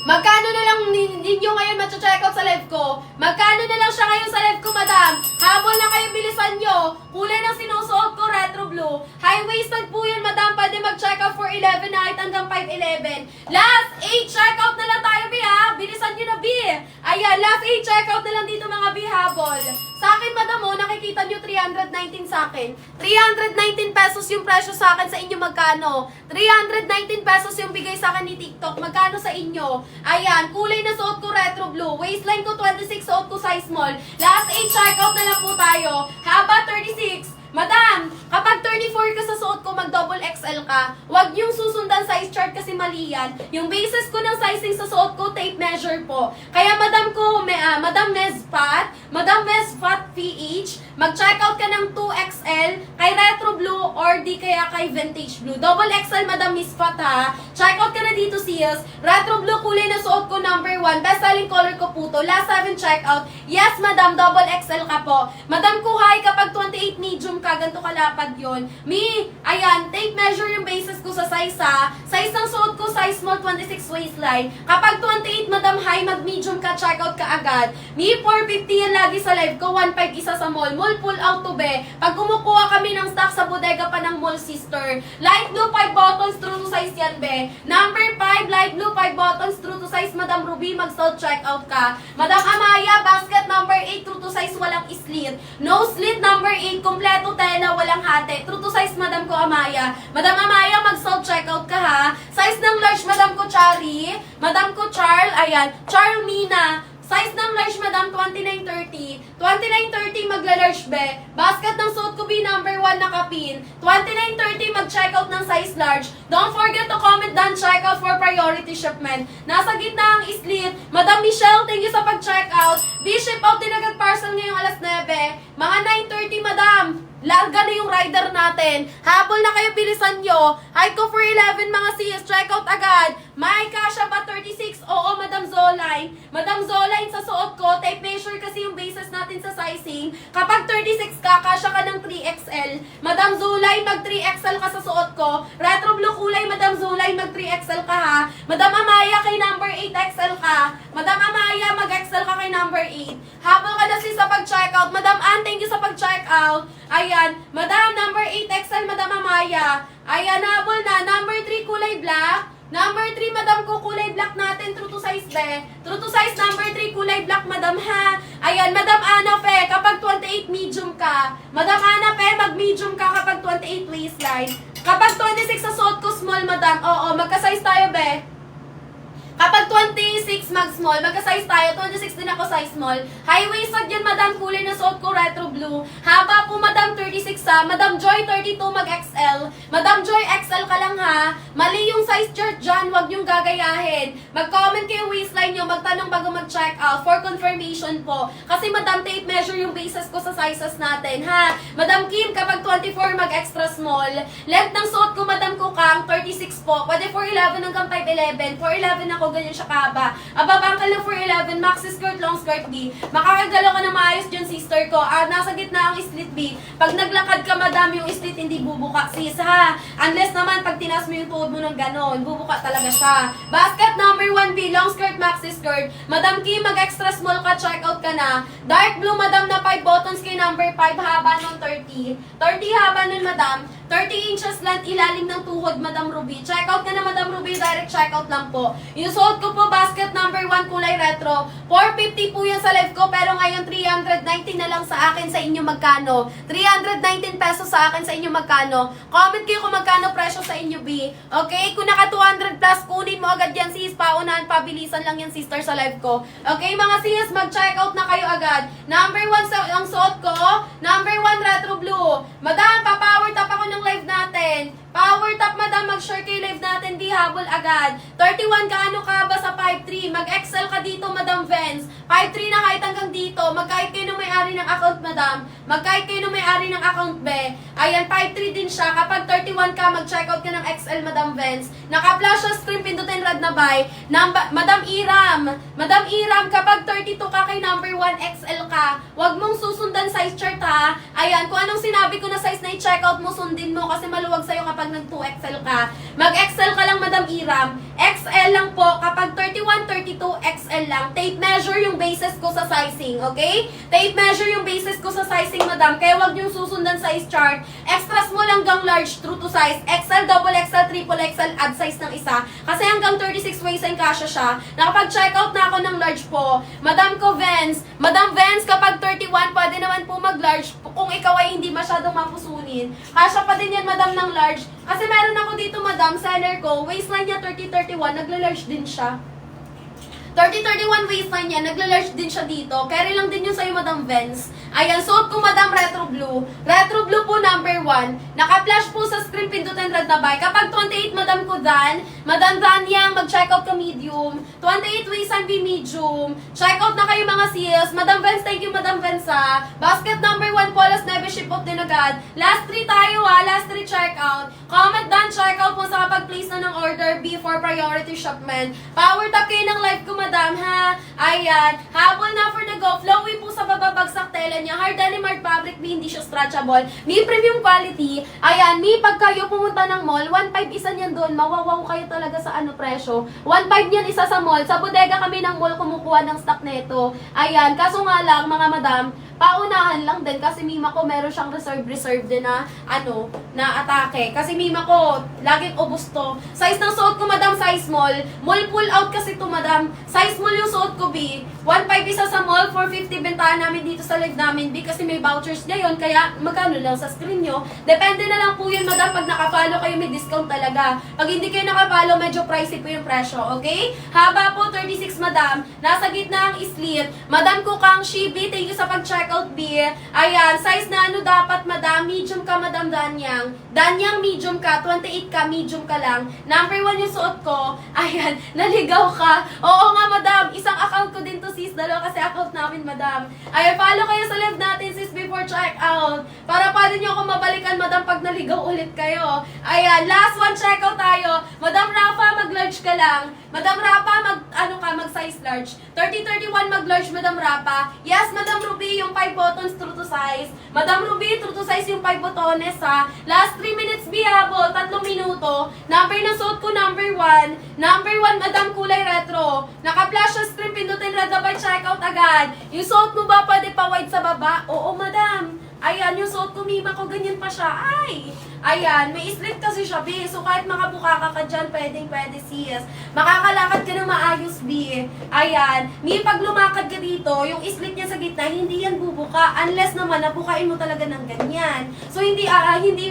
Magkano na lang ninyo ngayon matcha-checkout sa live ko? Magkano na lang siya ngayon sa live ko, Madam? Habol na kayo, bilisan nyo. Kulay ng sinusuot ko, retro blue. High-waisted po yun, Madam. Pwede mag-checkout for 11 na kahit hanggang 5'11". Last 8 checkout na lang tayo, B, ha? Bilisan nyo na, B. Ayan, last 8 checkout na lang dito, mga B, habol. Sa akin, Madam, nakikita nyo 319 sa akin. 319 pesos yung presyo sa akin. Sa inyo, magkano? 319 pesos yung bigay sa akin ni TikTok. Magkano sa inyo? Ayan, kulay na suot ko, retro blue. Waistline ko, 26, suot ko, size small. Last 8 checkout na lang po tayo. Haba, 36. Madam, kapag 34 ka sa suot ko, mag-double XL ka. Huwag yung susundan size chart kasi mali yan. Yung basis ko ng sizing sa suot ko, tape measure po. Kaya Madam ko, Madam Mesfat PH, mag-checkout ka ng 2XL kay retro blue or di kaya kay vintage blue. Double XL, Madam Mesfat ha. Checkout ka na dito, sis. Retro blue, kulay na suot ko, number 1. Best selling color ko po to. Last 7 checkout. Yes, Madam, double XL ka po. Madam ko, hi, kapag 28 medium ka, ganito kalapad yun. Me, ayan, tape measure yung basis ko sa size ha. Size ng suot ko, size size small, 26 waistline. Kapag 28, madam, high, mag-medium ka, check out ka agad. Me, 450 yan lagi sa live ko, 1.5 isa sa mall. Mall pull out to be. Pag kumukuha kami ng stock sa bodega pa ng mall, sister. Light blue, 5 buttons, true to size yan, be. Number 5, light blue, 5 buttons, true to size, Madam Ruby, mag-sold check out ka. Madam Amaya, basket number 8, true to size, walang slit. No slit, number 8, kompleto tela, walang hati. True to size, Madam ko Amaya. Madam Amaya, mag-sold check out ka ha. Size ng large, Madam ko Chari. Madam ko Charl, ayan. Charmina. Size ng large, Madam, 2930. 2930, magla-large be. Basket ng suot ko, B, number 1 nakapin. 2930, mag-check out ng size large. Don't forget to comment down, check out for priority shipment. Nasa gitna ang slit. Madam Michelle, thank you sa pag-check out. B-ship out din agad parcel ngayong alas 9. Mga 9:30, Madam. Larga na yung rider natin. Habol na kayo, bilisan nyo. High ko for 11, mga sis. Check out agad. May kasha ba 36? Oo, Madam Zoline. Madam Zoline, sa suot ko, tape measure kasi yung bases natin sa sizing. Kapag 36 ka, kasha ka ng 3XL. Madam Zoline, mag 3XL ka sa suot ko. Retro blue kulay, Madam Zoline, mag 3XL ka ha. Madam Amaya, kay number 8XL ka. Madam Amaya, mag-XL ka kay number 8. Habol ka na sis sa pag-check out. Madam Ann, thank you sa pag-check out. Ayan, Madam, number 8XL, Madam Amaya. Ayan, habol na. Number 3, kulay black. Number 3, Madam ko, kulay black natin. True to size, be. True to size, number 3, kulay black, Madam, ha. Ayan, Madam Ana, fe, kapag 28, medium ka. Madam Ana, fe, mag-medium ka kapag 28 waistline. Kapag 26 sa suot ko, small, Madam. Oo, magka-size tayo, be. Kapag 26, mag-small, magka-size tayo. 26 din ako, size small. High-waisted yan, Madam. Kulay na suot ko, retro blue. Haba po, Madam, 36 ha. Madam Joy, 32, mag-XL. Madam Joy, XL ka lang ha. Mali yung size chart dyan, huwag niyong gagayahin. Mag-comment kayo waistline nyo, magtanong bago mag-check out for confirmation po. Kasi, Madam, tape measure yung bases ko sa sizes natin, ha. Madam Kim, kapag 24, mag-extra small. Length ng suot ko, Madam Kukang, 36 po. Pwede 4'11 hanggang 5'11. 4'11 ako, ganyan siya kahaba. Ababangkal ng 4'11, maxi skirt, long skirt B. Makakagalaw ka na maayos dyan, sister ko. Nasa gitna ang slit B. Pag naglakad ka, Madam, yung slit hindi bubuka, sis, ha. Unless naman, pag tinas mo yung tuhod mo ng ganon, bubuka talaga siya. Basket number 1B, long skirt, maxi skirt. Madam Kim, mag-extra small ka, check out ka na. Dark blue, Madam, na 5 buttons kay number 5, haba nun 30. 30 haba nun, Madam. 30 inches length, ilalim ng tuhod, Madam Ruby. Check out ka na, Madam Ruby. Direct check out lang po. Yung suot ko po, basket number 1, kulay retro. 450 po yan sa live ko, pero ngayon 319 na lang sa akin, sa inyo magkano. 319 pesos sa akin, sa inyo magkano. Comment kayo kung magkano presyo sa inyo, B. Okay? Kung naka 200 plus, kunin mo agad yan, sis. Paunahan, pabilisan lang yan, sister, sa live ko. Okay, mga sis, mag-check out na kayo agad. Number 1 ang suot ko. Number 1, retro blue. Madam, pa-power tap ako ng live natin. Power top, Madam, mag-share kayo live natin, di habol agad. 31, kaano ka ba sa 5'3"? Mag-excel ka dito, Madam Vance. 5'3" na kahit hanggang dito. Magkahit kayo ng may-ari ng account, Madam. Magkahit kayo ng may-ari ng account, be. Ayan, 5'3" din siya. Kapag 31 ka, mag-check out ka ng XL, Madam Vance. Naka-flash sa screen, pindutin red na buy. Madam Iram. Madam Iram, kapag 32 ka kay number 1 XL ka, wag mong susundan size chart, ha. Ayan, kung anong sinabi ko na size na i-check out mo, sundin mo kasi maluwag sa'yo kapag nag-2XL ka. Mag-XL ka lang, Madam Iram. XL lang po. Kapag 31, 32, XL lang. Tape measure yung bases ko sa sizing, okay? Tape measure yung bases ko sa sizing, Madam. Kaya wag niyong susundan size chart. Extra small hanggang large, true to size. XL, double XL, triple XL, add size ng isa. Kasi hanggang 36 waistline kasha siya. Nakapag-check out na ako ng large po. Madam ko, Vance. Madam Vance, kapag 31, pwede naman po mag-large. Kung ikaw ay hindi masyadong mapusunin. Kasha pa din yan, Madam, ng large. Kasi meron ako dito, Madam, seller ko, waistline niya 30-31, nagla-large din siya. 30-31 waistline niya, nagla-large din siya dito. Carry lang din yun sa'yo, Madam Vance. Ayan, suot ko, Madam, retro blue. Retro blue po, number 1. Naka-flash po sa screen, pindutin red na buy. Kapag 28, Madam ko Dan. Madam Dan yang, mag-check out ka medium. 28 waistline be medium. Check out na kayo, mga sis. Madam Vance, thank you, Madam Vance, ha. Basket number 1 po, alas 9, ship out din agad. Last 3 tayo, ha. Last 3 check out. Comment down, check out po sa kapag-place na ng order B for priority shipment. Power tap kayo ng live ko, Madam. madam, ha? Ayan. Habol na for the go. Flowy po sa bababagsak tela niya. Hard denim, hard fabric, hindi siya stretchable. May premium quality. Ayan, may pag kayo pumunta ng mall, 1.5 isa niyan doon. Mawawaw kayo talaga sa presyo. 1.5 niyan isa sa mall. Sa bodega kami ng mall kumukuha ng stock nito. Ayan, kaso nga lang, mga madam, paunahan lang din kasi mima ko meron siyang reserve din na na atake. Kasi mima ko laging ubos to. Size ng suot ko madam, size small. Mall pull out kasi to madam. Size small yung suot ko B. 1.5 isa sa mall, 450 bentahan namin dito sa live namin B kasi may vouchers ngayon kaya magkano lang sa screen nyo. Depende na lang po yun madam pag nakafollow kayo may discount talaga. Pag hindi kayo nakafollow medyo pricey po yung presyo, okay? Haba po 36 madam. Nasa gitna ang slit. Madam ko kang Shibi, thank you sa pag-check out B. Ayan, size na dapat madam, medium ka madam Danyang. Danyang medium ka, 28 ka, medium ka lang. Number 1 yung suot ko. Ayan, naligaw ka. Oo nga madam, isang account ko din to sis, dalawa kasi account namin madam. Ayan, follow kayo sa live natin sis before check out. Para pwede nyo ako mabalikan madam pag naligaw ulit kayo. Ayan, last one check out tayo. Madam Rafa, mag-large ka lang. Madam Rafa, mag size large. 30-31 mag-large Madam Rafa. Yes, Madam Ruby, yung 5 buttons true to size. Madam Ruby, true to size yung 5 botones ha. Last 3 minutes bihabol, 3 minuto. Number ng suot ko, number 1. Number 1, Madam, kulay retro. Naka-flash sa screen, pindutin red na by checkout agad. Yung suot mo ba pwede pa wide sa baba? Oo, Madam. Ayan, yung suot ko, mima ko, ganyan pa siya. Ay! Ayan, may slit kasi siya, B. So, kahit makabuka ka dyan, pwede sis. Makakalakad ka na maayos, B. Ayan, may pag lumakad ka dito, yung slit niya sa gitna, hindi yan bubuka. Unless naman, nabukain mo talaga ng ganyan. So, hindi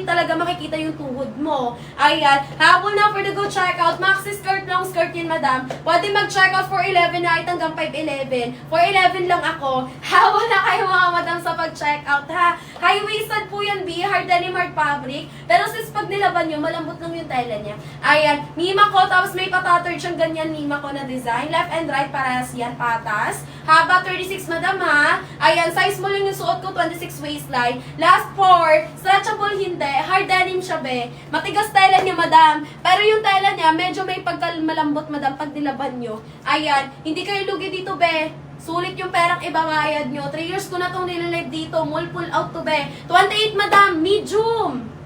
talaga makikita yung tuhod mo. Ayan, habol na for the go checkout. Maxi skirt, long skirt yan, madam. Pwede mag-checkout for 11 night hanggang 5.11. For 11 lang ako. Habol na kayo mga madam sa pag-checkout, ha? High-waisted po yan, B. Hard denim, hard fabric. Pero sis, pag nilaban nyo, malambot lang yung tela niya. Ayan, mima ko, tapos may patattered siyang ganyan mima ko na design. Left and right, parehas yan, patas. Haba 36, madam, ha? Ayan, size mo lang yung suot ko, 26 waistline. Last 4, stretchable hindi. Hard denim siya, be. Matigas tela niya, madam. Pero yung tela niya, medyo may pagkalmalambot, madam, pag nilaban nyo. Ayan, hindi kayo lugi dito, be. Sulit yung perang ibabayad nyo. 3 years ko na itong nililive dito. Mall pull out to be. 28, madam. Medium.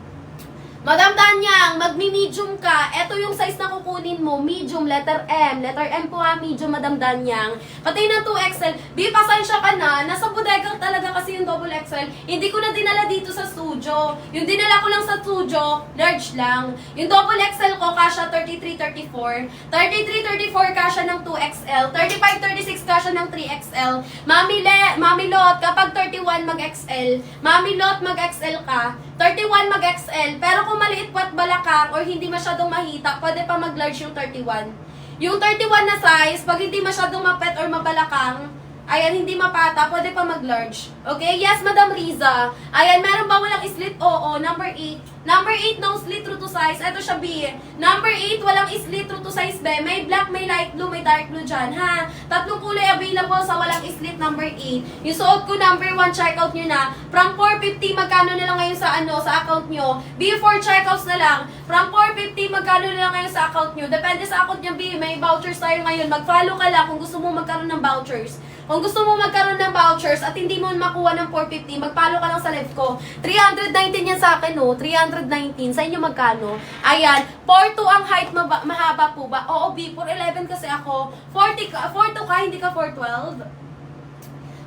Madam Danyang, magmi-medium ka. Ito yung size na kukunin mo. Medium, letter M. Letter M po ha, medium, Madam Danyang. Pati na 2XL. B, pasensya ka na. Nasa bodega talaga kasi yung double XL. Hindi ko na dinala dito sa studio. Yung dinala ko lang sa studio, large lang. Yung double XL ko, kasha 33-34. 33-34 kasha ng 2XL. 35-36 kasha ng 3XL. Mami Lot, kapag 31 mag-XL. Mami Lot, mag-XL ka. 31 mag-XL. Pero kung maliit po at balakang or hindi masyadong mahita, pwede pa mag-large yung 31. Yung 31 na size, pag hindi masyadong mapet or mabalakang, ayan, hindi mapata, pwede pa mag-large. Okay? Yes, Madam Riza. Ayan, meron ba walang slit? Oo. Number 8. Number 8, no slit true to size. Ito siya, B. Number 8, walang slit true to size, B. May black, may light blue, may dark blue dyan, ha? Tatlong kulay available sa walang slit, number 8. Yung suot ko, number 1, checkout nyo na. From 450, magkano na lang ngayon sa sa account nyo? Before checkouts na lang. From 450, magkano na lang ngayon sa account nyo? Depende sa account nyo, B. May vouchers tayo ngayon. Mag-follow ka lang kung gusto mo magkaroon ng vouchers. Kung gusto mo magkaroon ng vouchers at hindi mo makuha ng 450, mag-follow ka lang sa live ko. 319 yan sa akin, no? 319. Sa inyo magkano? Ayan. 4'2 ang height, mahaba po ba? Oo, B. 4'11 kasi ako. 4'2 ka, hindi ka 4'12?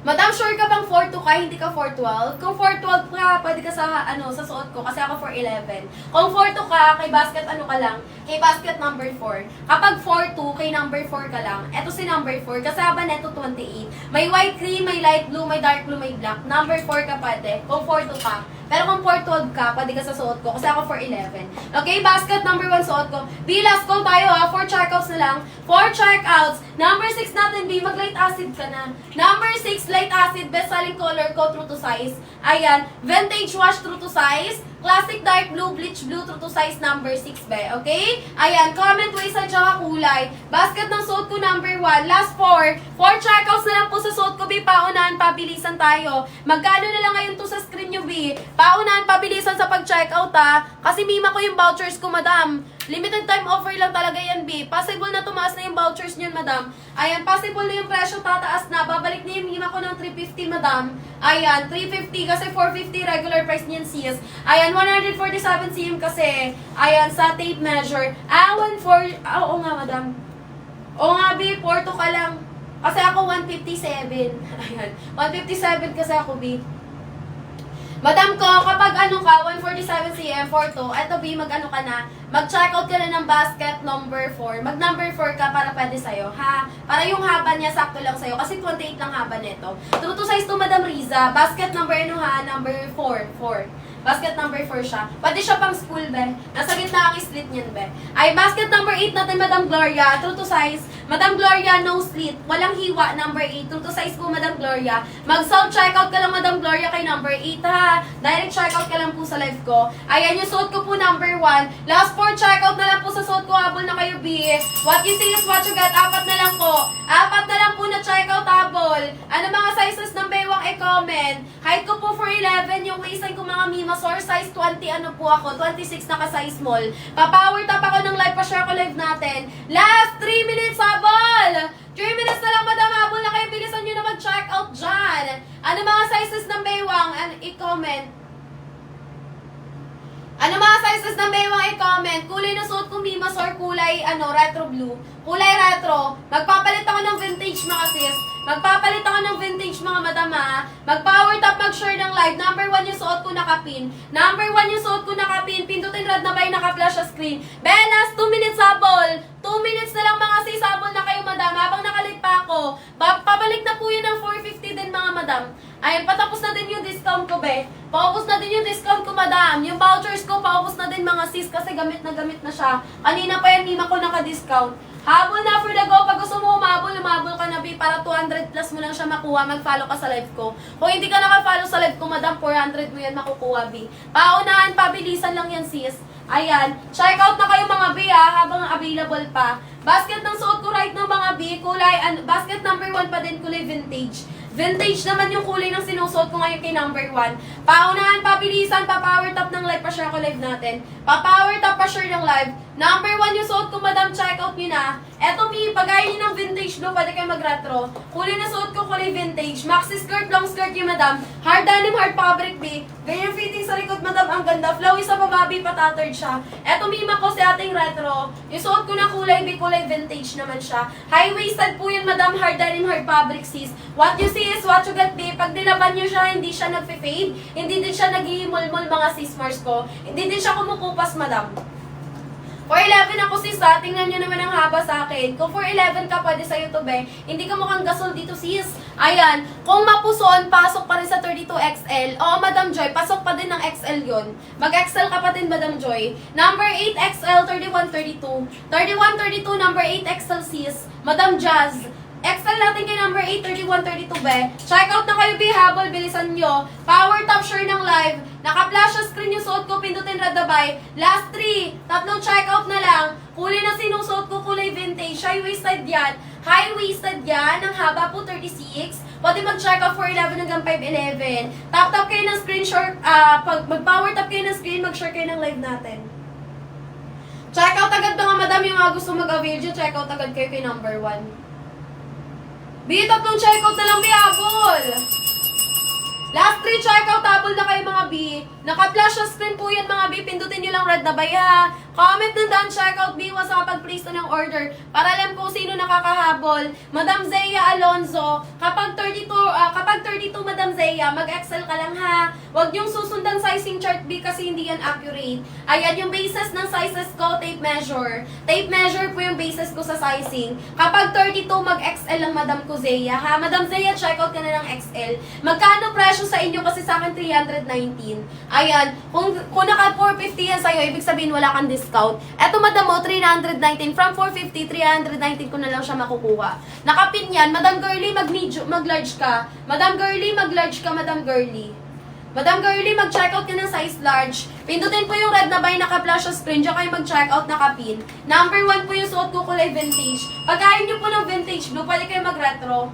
Madam, sure ka bang 4'2 ka, hindi ka 4'12? Kung 4'12 ka, pwede ka sa, sa suot ko, kasi ako 4'11. Kung 4'2 ka, kay basket ka lang? Kay basket number 4. Kapag 4'2, kay number 4 ka lang. Eto si number 4, kasama neto 28. May white cream, may light blue, may dark blue, may black. Number 4 ka pwede, kung 4'2 ka. Pero kung 4'12 ka, pwede ka sa suot ko, kasi ako 4'11. Okay, basket number 1 suot ko. B, last call tayo ha, 4 checkouts na lang. 4 checkouts. Number 6 natin, B, mag-light acid ka na. Number 6, light acid, best-selling color ko, true to size. Ayan, vintage wash, true to size. Classic dark blue, bleach blue, true to size, number 6, be. Okay? Ayan, comment waist at saka kulay. Basket ng suot ko, number 1. Last 4. 4 checkouts na lang po sa suot ko, B. Paunahan, pabilisan tayo. Magkano na lang ngayon to sa screen nyo, B? Paunahan, pabilisan sa pag-checkout, ha? Kasi mima ko yung vouchers ko, madam. Limited time offer lang talaga yan, B. Possible na tumaas na yung vouchers colors niyan, madam. Ayan, possible na yung presyo tataas na. Babalik na yung Mima ko ng 350, madam. Ayan, 350 kasi 450 regular price niyan, sis. Ayan, 147 cm kasi. Ayan, sa tape measure. Oo nga, madam. Oo nga, B, Porto ka lang. Kasi ako 157. Ayan, 157 kasi ako, B. Madam ko, kapag ano ka, 147 cm for to, eto B, mag-ano ka na, mag-checkout ka na ng basket number 4. Mag-number 4 ka para pwede sa'yo, ha? Para yung haba niya, sakto lang sa'yo, kasi 28 lang haba nito. True to size to, Madam Riza. Basket number ano ha? Number 4. Basket number 4 siya. Pwede siya pang school, be. Nasa gitna ang slit niyan, be. Ay, basket number 8 natin, Madam Gloria. True to size. Madam Gloria, no slit. Walang hiwa, number 8. True to size po, Madam Gloria. Mag-self-checkout ka lang, Madam Gloria, kay number 8, ha? Direct checkout ka lang po sa live ko. Ayan, yung suot ko po, number 1. Last 4 checkout na lang po sa suot ko. Habol na kayo, B. What you see is what you get. 4 na lang po. 4 na lang po na checkout, habol. Ano mga sizes ng baywang i-comment? Height ko po for 11. Yung waistline ko, mga Mima, source size 20, ano po ako, 26 naka-size small. Pa-power tap ako ng live, pa-share ko live natin. Last 3 minutes, habol! 3 minutes na lang, madam, habol na kayo, bilisan nyo na mag-check out dyan. Ano mga sizes ng baywang? I-comment. Ano mga sizes ng baywang i-comment? Kulay na suot ko, Mimas, or kulay, retro blue. Kulay retro. Magpapalit ako ng vintage, mga sis. Magpapalit ako ng vintage, mga madam, ha. Mag-power tap, mag-share ng live. Number 1 yung suot ko nakapin. Number 1 yung suot ko nakapin. Pindutin red na ba yung naka-flash sa screen. Benas, 2 minutes, habol. 2 minutes na lang, mga sis, habol na kayo, madam. Habang nakalive pa ako. Papalik na po yun ng 450 din, mga madam. Ayun, patapos na din yung discount ko, be. Paubos na din yung discount ko, madam. Yung vouchers ko, paubos na din, mga sis, kasi gamit na siya. Kanina pa yung Mima ko naka-discount. Habol na for the go. Pag gusto mo umabol ka na, B, para 200 plus mo lang siya makuha. Mag-follow ka sa live ko. Kung hindi ka naka-follow sa live ko, madam, 400 mo yan makukuha, B. Paunahan, pabilisan lang yan, sis. Ayan. Check out na kayo, mga B, habang available pa. Basket ng suot ko right ng mga B, kulay, basket number 1 pa din, kulay vintage. Vintage naman yung kulay ng sinusuot ko ngayon kay number 1. Paunahan, pabilisan, pa-power tap ng live, pa-share ko live natin. Pa-power tap, pa-share ng live. Number 1 yung suot ko, madam, check out nyo na. Eto, Mi, pagaya nyo ng vintage blue, pwede kayo mag-retro. Kulay na suot ko, kulay vintage. Maxi skirt, long skirt yung madam. Hard denim, hard fabric, B. Ganyan fitting sa likod, madam, ang ganda. Flowy sa baba, B, patattered siya. Eto, Mima ko, si ating retro. Yung suot ko na kulay, B, kulay vintage naman siya. High-waisted po yun, madam, hard denim, hard fabric, sis. What you see is what you get, B. Pag nilaban nyo siya, hindi siya nag-fade. Hindi din siya nag-iimulmul, mga sis Mars ko. Hindi din siya kumukupas, madam. 4'11 ako, sis, ha? Tingnan nyo naman ang haba sa akin. Kung 4'11 ka, pwede sa'yo to, be. Hindi ka mukhang gasol dito, sis. Ayan. Kung mapuson, pasok pa rin sa 32XL. Oo, Madam Joy, pasok pa din ng XL yon. Mag-XL ka pa din, Madam Joy. Number 8XL, 3132. 3132, number 8XL, sis. Madam Jazz. XL natin kay number 8, 3132, be. Check out na kayo, be, habol, bilisan nyo. Power top, share ng live. Naka-flash sa screen yung suot ko, pindutin red na buy. Last 3, tatlong check out na lang. Kulay na sinusuot ko, kulay vintage. High-waisted yan. High-waisted yan. Ang haba po, 36. Pwede mag-check out 4'11 hanggang 5'11. Tap-tap kayo ng screen, short, mag-power tap kayo ng screen, mag-share kayo ng live natin. Check out agad mga madam, yung mga gusto mag-avail dyan, check out agad kayo kay number 1. B, tatlong checkout na lang, B, habol. Last 3 checkout, habol na kayo, mga B. Naka-flash sa screen po yan, mga B. Pindutin nyo lang red na bay, ha. Comment ng done checkout, B, was kapag place na ng order. Para alam kung sino nakakahabol. Madam Zea Alonzo, kapag 32, Madam Zea, mag-excel ka lang, ha. Huwag nyong susundan sizing chart, B, kasi hindi yan accurate. Ayan, yung basis ng sizes ko, tape measure. Tape measure po yung basis ko sa sizing. Kapag 32, mag-XL lang, Madam ko Zea, ha. Madam Zea, checkout ka na ng XL. Magkano presyo sa inyo? Kasi sa akin, 319. Ayan, kung naka 450 yan sa'yo, ibig sabihin wala kang discount. Eto, madam mo, 319. From 450, 319 ko na lang siya makukuha. Nakapin yan. Madam Girly, mag-large ka. Madam Girly, mag-large ka, Madam Girly. Madam Girly, mag-checkout ka ng size large. Pindutin po yung red na buy, naka-flash sa screen. Diyan kayo mag-checkout, nakapin. Number 1 po yung suot ko, kulay vintage. Pagkain nyo po ng vintage blue, pwede kayo mag-retro.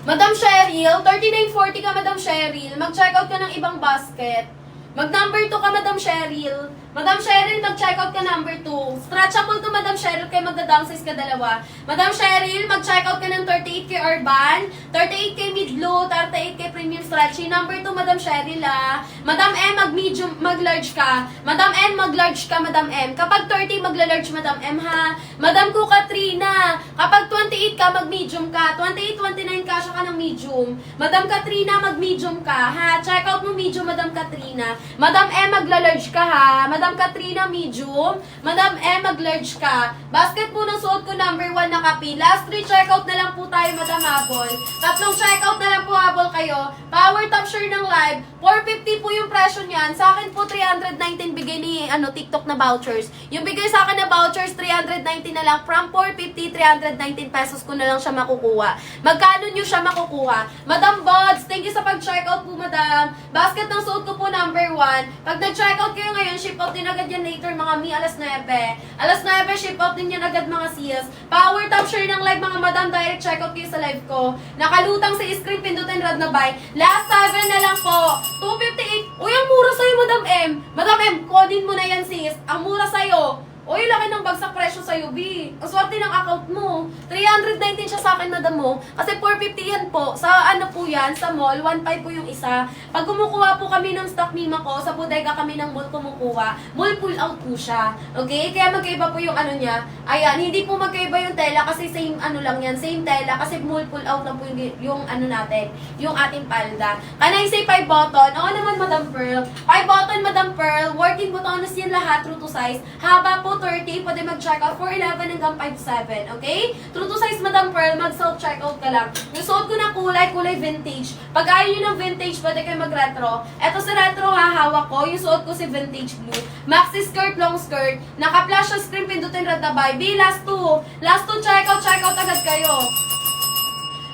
Madam Cheryl, 3940 ka, Madam Cheryl. Mag-checkout ka ng ibang basket. Mag-number 2 ka, Madam Cheryl. Madam Cheryl, mag-check out ka number 2. Stretchable to Madam Cheryl, kay magda-downsize ka dalawa. Madam Cheryl, mag-check out ka ng 38K Urban, 38K Mid Blue, 38K Premium Stretchy. Number 2, Madam Cheryl Madam M, mag-medium, mag-large ka. Madam N, mag-large ka, Madam M. Kapag 30, magla-large, Madam M ha. Madam Ku Katrina, kapag 28 ka, mag-medium ka. 28, 29 ka, siya ka ng medium. Madam Katrina, mag-medium ka ha. Check out mo medium, Madam Katrina. Madam M, magla-large ka ha. Madam Katrina, medium. Madam M, mag-large ka. Basket po ng suot ko, number 1 na kapi. Last 3 checkout na lang po tayo, Madam Apple. Tatlong checkout na lang po, Apple kayo. Power top share ng live. 450 po yung presyo niyan. Sa akin po, 319 bigay ni TikTok na vouchers. Yung bigay sa akin na vouchers, 319 na lang. From 450, 319 pesos ko na lang siya makukuha. Magkano nyo siya makukuha? Madam Bods, thank you sa pag-checkout po, Madam. Basket ng suot ko po, number 1. Pag nag-checkout kayo ngayon, ship out din agad yan later, mga mi, alas 9. Alas 9, ship out din yan agad, mga sis. Power top share ng live, mga Madam. Direct checkout kayo sa live ko. Nakalutang sa screen, pindutin rad na buy. Last 7 na lang po. 258. Uy, ang mura sa'yo, Madam M. Madam M, kodin mo na yan, sis. Ang mura sa'yo. Uy, laki ng bagsak presyo sa'yo, B. Ang swerte ng account mo. 319 siya sa akin, Madam mo. Kasi 450 yan po. Sa ano po yan, sa mall, 1.5 po yung isa. Pag kumukuha po kami ng stock mima ko, sa bodega kami ng mall kumukuha, mall pull out po siya. Okay? Kaya magkaiba po yung ano niya. Ayan, hindi po magkaiba yung tela kasi same ano lang yan. Same tela kasi mall pull out lang po yung ano natin. Yung ating palda. Can I say 5 button? Oo naman, Madam Pearl. 5 button, Madam Pearl. Working butones yan lahat, true to size. Haba po 30, pwede mag-check out 411 hanggang 57, okay? True to size, Madam Pearl, mag-self-checkout ka lang. Yung suot ko na kulay vintage. Pag ayaw nyo ng vintage, pwede kayo mag-retro. Eto si retro hahawak ko, yung suot ko si vintage blue. Maxi skirt, long skirt. Naka-flash sa screen, pindutin ratabay. B, last 2. Last 2, checkout agad kayo.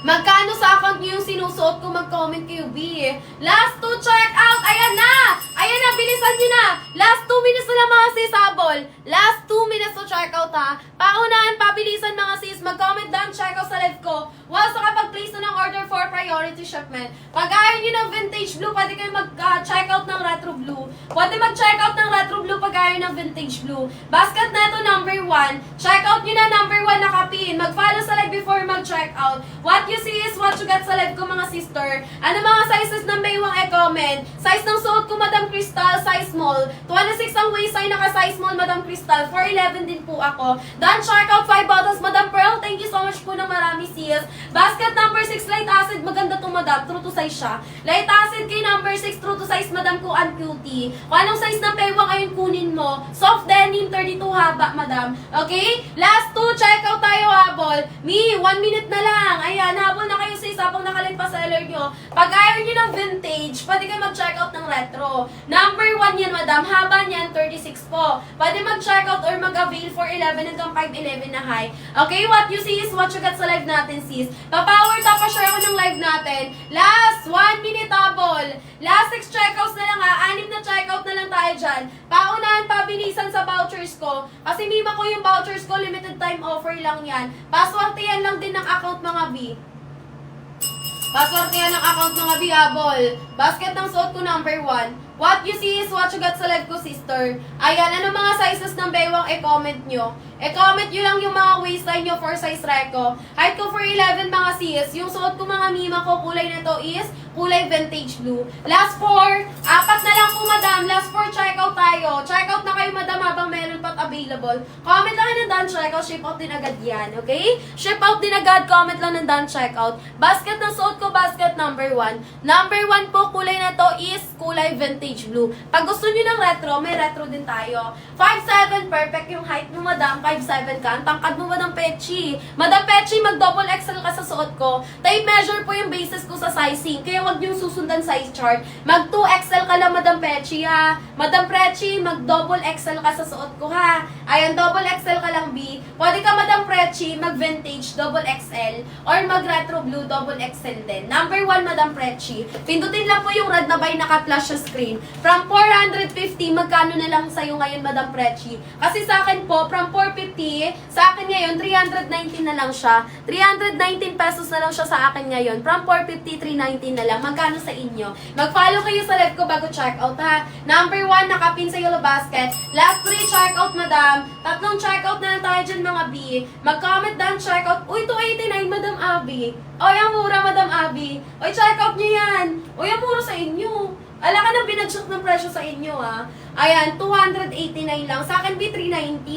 Magkano sa account niyo yung sinusuot ko? Mag-comment kayo, B. Last 2, check out! Ayan na! Ayan na, bilisan nyo na! Last 2 minutes na lang, mga sis, habol. Last 2 minutes to check out, ha? Paunahan, pabilisan, mga sis. Mag-comment down, check out sa live ko. Once nakapag-place na ng order for priority shipment. Pag ayaw nyo ng vintage blue, pwede kayo mag-check out ng retro blue. Pwede mag-check out ng retro blue pag ayaw ng vintage blue. Basket na ito, number 1. Check out nyo na, number 1 na kapin. Mag-follow sa live before mag-check out. What you see is what you get sa live ko, mga sister. Ano mga sizes ng baywang e-comment? Size ng suot ko, Madam Crystal, size small. 26 ang waistline, naka-size small, Madam Crystal. 411 din po ako. Done, check out 5 bottles, Madam Pearl. Thank you so much po ng marami, sis. Basket number 6, light acid. Maganda to, Madam. True to size siya. Light acid kay number 6, true to size, Madam ko, and cutie. Kung anong size ng baywang ayun kunin mo. Soft denim, 32 haba, Madam. Okay? Last 2, check out tayo, habol. Me, 1 minute na lang. Ayan, habol na kayo, sis, habang nakalit pa seller nyo. Pag ayaw nyo ng vintage, pwede kayo mag-check out ng retro. Number 1 yan, Madam. Haba niyan, 36 po. Pwede mag-check out or mag-avail for 11 hanggang 511 na high. Okay, what you see is what you got sa live natin, sis. Pa-power top, pa-share ko ng live natin. Last 1 minute, habol. Last 6 checkouts na lang, ha. 6 na checkout na lang tayo dyan. Paunahan, pabilisan sa vouchers ko. Kasi mima ko yung vouchers ko, limited time offer lang yan. Paswartihan lang din ng account, mga B. Password yan ng account mga bihabol. Basket ng suot ko, number 1. What you see is what you got sa live ko, sister. Ayan, ano mga sizes ng baywang e-comment nyo? E-comment nyo lang yung mga waistline nyo for size reco. Height ko for 11, mga sis. Yung suot ko, mga mima ko, kulay na to is kulay vintage blue. Last 4. 4 na lang po, Madam. Last 4, checkout tayo. Checkout na kayo, Madam, habang meron pat available. Comment lang kayo ng done checkout. Ship out din agad yan, okay? Ship out din agad. Comment lang ng done checkout. Basket ng suot ko, basket number 1. Number 1 po, kulay na to is kulay vintage blue. Pag gusto nyo ng retro, may retro din tayo. 5'7", perfect yung height mo, Madam. 5'7" ka. Ang tangkad mo, Madam Pechi. Madam Pechi, mag-double XL ka sa suot ko. Tape measure po yung basis ko sa sizing. Kaya wag yung susundan size chart. Mag 2XL ka lang, Madam Pechi, ha. Madam Pechi, mag-double XL ka sa suot ko, ha. Ayan, double XL ka lang, B. Pwede ka, Madam Prechi, mag-vintage, double XL, or mag-retro blue, double XL din. Number 1, Madam Prechi. Pindutin lang po yung red na by naka-flash sa screen. From 450, magkano na lang sa'yo ngayon, Madam Prechi? Kasi sa akin po, from 450, sa akin ngayon, 319 na lang siya. 319 pesos na lang siya sa akin ngayon. From 450, 319 na lang. Magkano sa inyo? Mag-follow kayo sa live ko bago check-out, ha? Number 1, nakapin sa yellow basket. Last 3, check-out, Madam. Tatlong check-out na lang tayo dyan, mga B. Mag-comment down, check-out. Uy, 289, Madam Abby. Oy, ang mura, Madam Abby. Oy, check-out nyo yan. Oy, ang mura sa inyo. Ala ka nang binadjust ng presyo sa inyo, ha. Ayan, 289 lang. Sa akin, B319.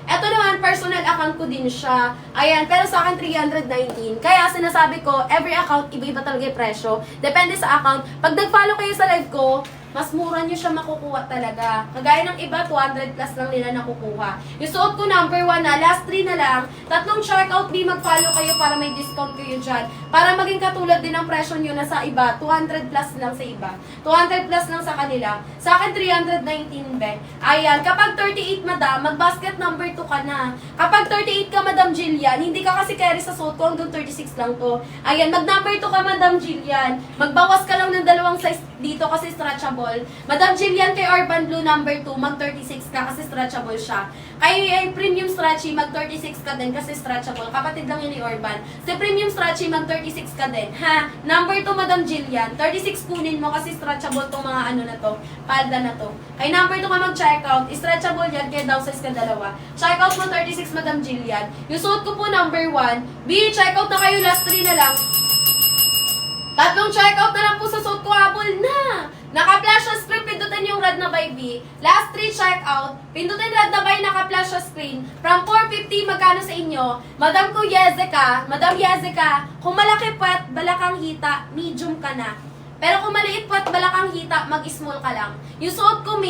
Ito naman, personal account ko din siya. Ayan, pero sa akin, 319. Kaya sinasabi ko, every account, iba-iba talaga yung presyo. Depende sa account. Pag nag-follow kayo sa live ko, mas mura nyo siya makukuha talaga. Kagaya ng iba, 200 plus lang nila nakukuha. Yung suot ko number 1 na, last 3 na lang. Tatlong checkout, mag-follow kayo para may discount kayo dyan. Para maging katulad din ang presyo nyo na sa iba, 200 plus lang sa iba. 200 plus lang sa kanila. Sa akin, 319 be. Ayan, kapag 38, Madam, mag-basket number 2 ka na. Kapag 38 ka, Madam Jillian, hindi ka kasi carry sa suot ko, hanggang 36 lang to. Ayan, mag-number 2 ka, Madam Jillian. Magbawas ka lang ng 2 size dito kasi stretchable. Madam Jillian, kay Urban Blue number 2, mag-36 ka kasi stretchable siya. Kay Premium Stretchy, mag-36 ka din kasi stretchable. Kapatid lang yun ni Urban. Si Premium Stretchy, mag-36 ka din. Ha? Number 2, Madam Jillian, 36 kunin mo kasi stretchable tong mga ano na to, palda na to. Kay number 2 ka mag-checkout, stretchable yan, kaya downsize ka 2. Checkout mo 36, Madam Jillian. Yung suot ko po number 1, B, checkout na kayo, last 3 na lang. Tatlong checkout na lang po sa suot ko, habol na! Naka-flash sa screen, pindutin yung red na by B. Last 3 checkout, pindutin red na by naka-flash sa screen. From 450, magkano sa inyo? Madam ko Madam Yezeka, kung malaki puwet, balakang hita, medium ka na. Pero kung maliit po at balakang hita, mag-small ka lang. Yung suot ko,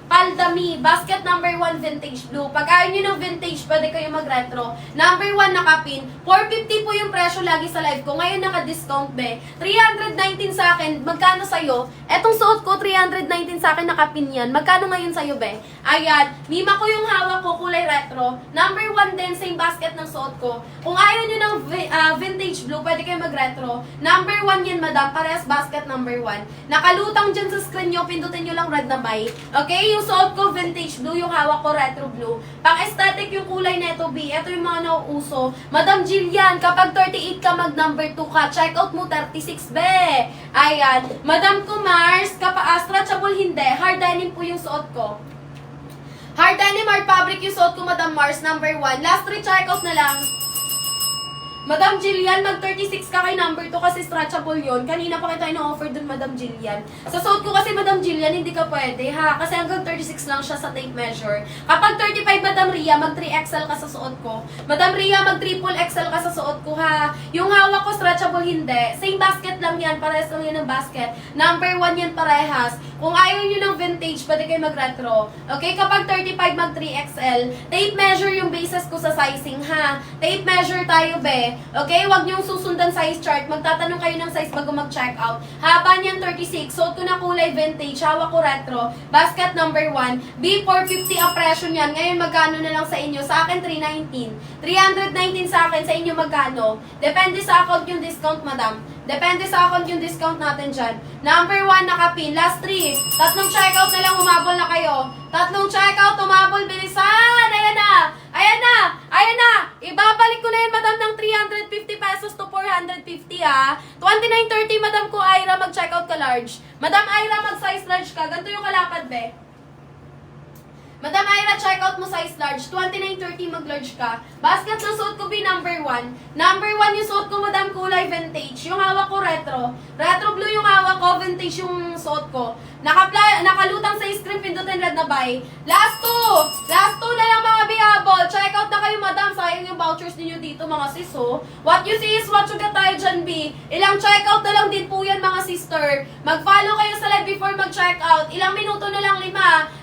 palda basket number 1 vintage blue. Pag ayaw nyo ng vintage, pwede kayo mag-retro. Number 1 nakapin. 450 po yung presyo lagi sa live ko. Ngayon naka-discount, be. 319 sa akin. Magkano sa'yo? Etong suot ko, 319 sa akin, nakapin yan. Magkano ngayon sa'yo, be? Ayan. Mima ko yung hawak ko, kulay retro. Number 1 din, same basket ng suot ko. Kung ayaw nyo ng vintage blue, pwede kayo mag-retro. Number 1 yan, Madam. Parehas basket number 1. Nakalutang dyan sa screen nyo, pindutin nyo lang red na buy. Okay? Yung suot ko, vintage blue. Yung hawak ko, retro blue. Pang-aesthetic yung kulay neto, B. Ito yung mga nauuso. Madam Jillian, kapag 38 ka, mag-number 2 ka. Check out mo, 36, be. Ayan. Madam ko, Mars, stretchable hindi. Hard denim po yung suot ko. Hard denim, hard fabric yung suot ko, Madam Mars, number 1. Last 3 checkout na lang. Madam Jillian, mag-36 ka kay number 2 kasi stretchable yon. Kanina pa kita ina-offer dun, Madam Jillian. Sa suot ko kasi, Madam Jillian, hindi ka pwede, ha? Kasi hanggang 36 lang siya sa tape measure. Kapag 35, Madam Ria, mag-3XL ka sa suot ko. Madam Ria, mag-triple XL ka sa suot ko, ha? Yung hawak ko, stretchable hindi. Same basket lang yan, parehas lang yan ng basket. Number 1 yan parehas. Kung ayaw nyo ng vintage, pwede kayo mag-retro. Okay? Kapag 35, mag-3XL. Tape measure yung basis ko sa sizing, ha? Tape measure tayo, be. Okay? Huwag niyong susundan size chart. Magtatanong kayo ng size bago mag-check out. Haba niyan 36. Suot ko na kulay vintage. Hawak ko retro. Basket number 1. B450 ang presyo niyan. Ngayon magkano na lang sa inyo? Sa akin 319. 319 sa akin. Sa inyo magkano? Depende sa account yung discount, Madam. Depende sa account yung discount natin dyan. Number 1 nakapin. Last 3. Tatlong checkout na lang. Umabol na kayo. Tatlong checkout. Umabol. Bilisan. Ayan na. Ayan na. Ayan na. Ibabalik ko na yun, Madam, ng 350 pesos to 450, ha. 29.30, Madam ko, Ira, mag-checkout ka large. Madam Ira, mag-size large ka. Ganito yung kalapad, be. Madam Ira, check out mo size large. 29.30 mag-large ka. Basket ng suot ko, B, number 1. Number 1 yung suot ko, Madam, kulay vintage. Yung hawak ko, retro. Retro blue yung hawak ko, vintage yung suot ko. Nakalutang sa screen, pindutin red na buy. Last 2! Last 2 na lang, mga bihabol. Check out na kayo, Madam. Sayang yung vouchers ninyo dito, mga sis, oh. What you see is what you get tayo dyan, B. Ilang check out na lang din po yan, mga sister. Mag-follow kayo sa live before mag-check out. Ilang minuto na lang, 5.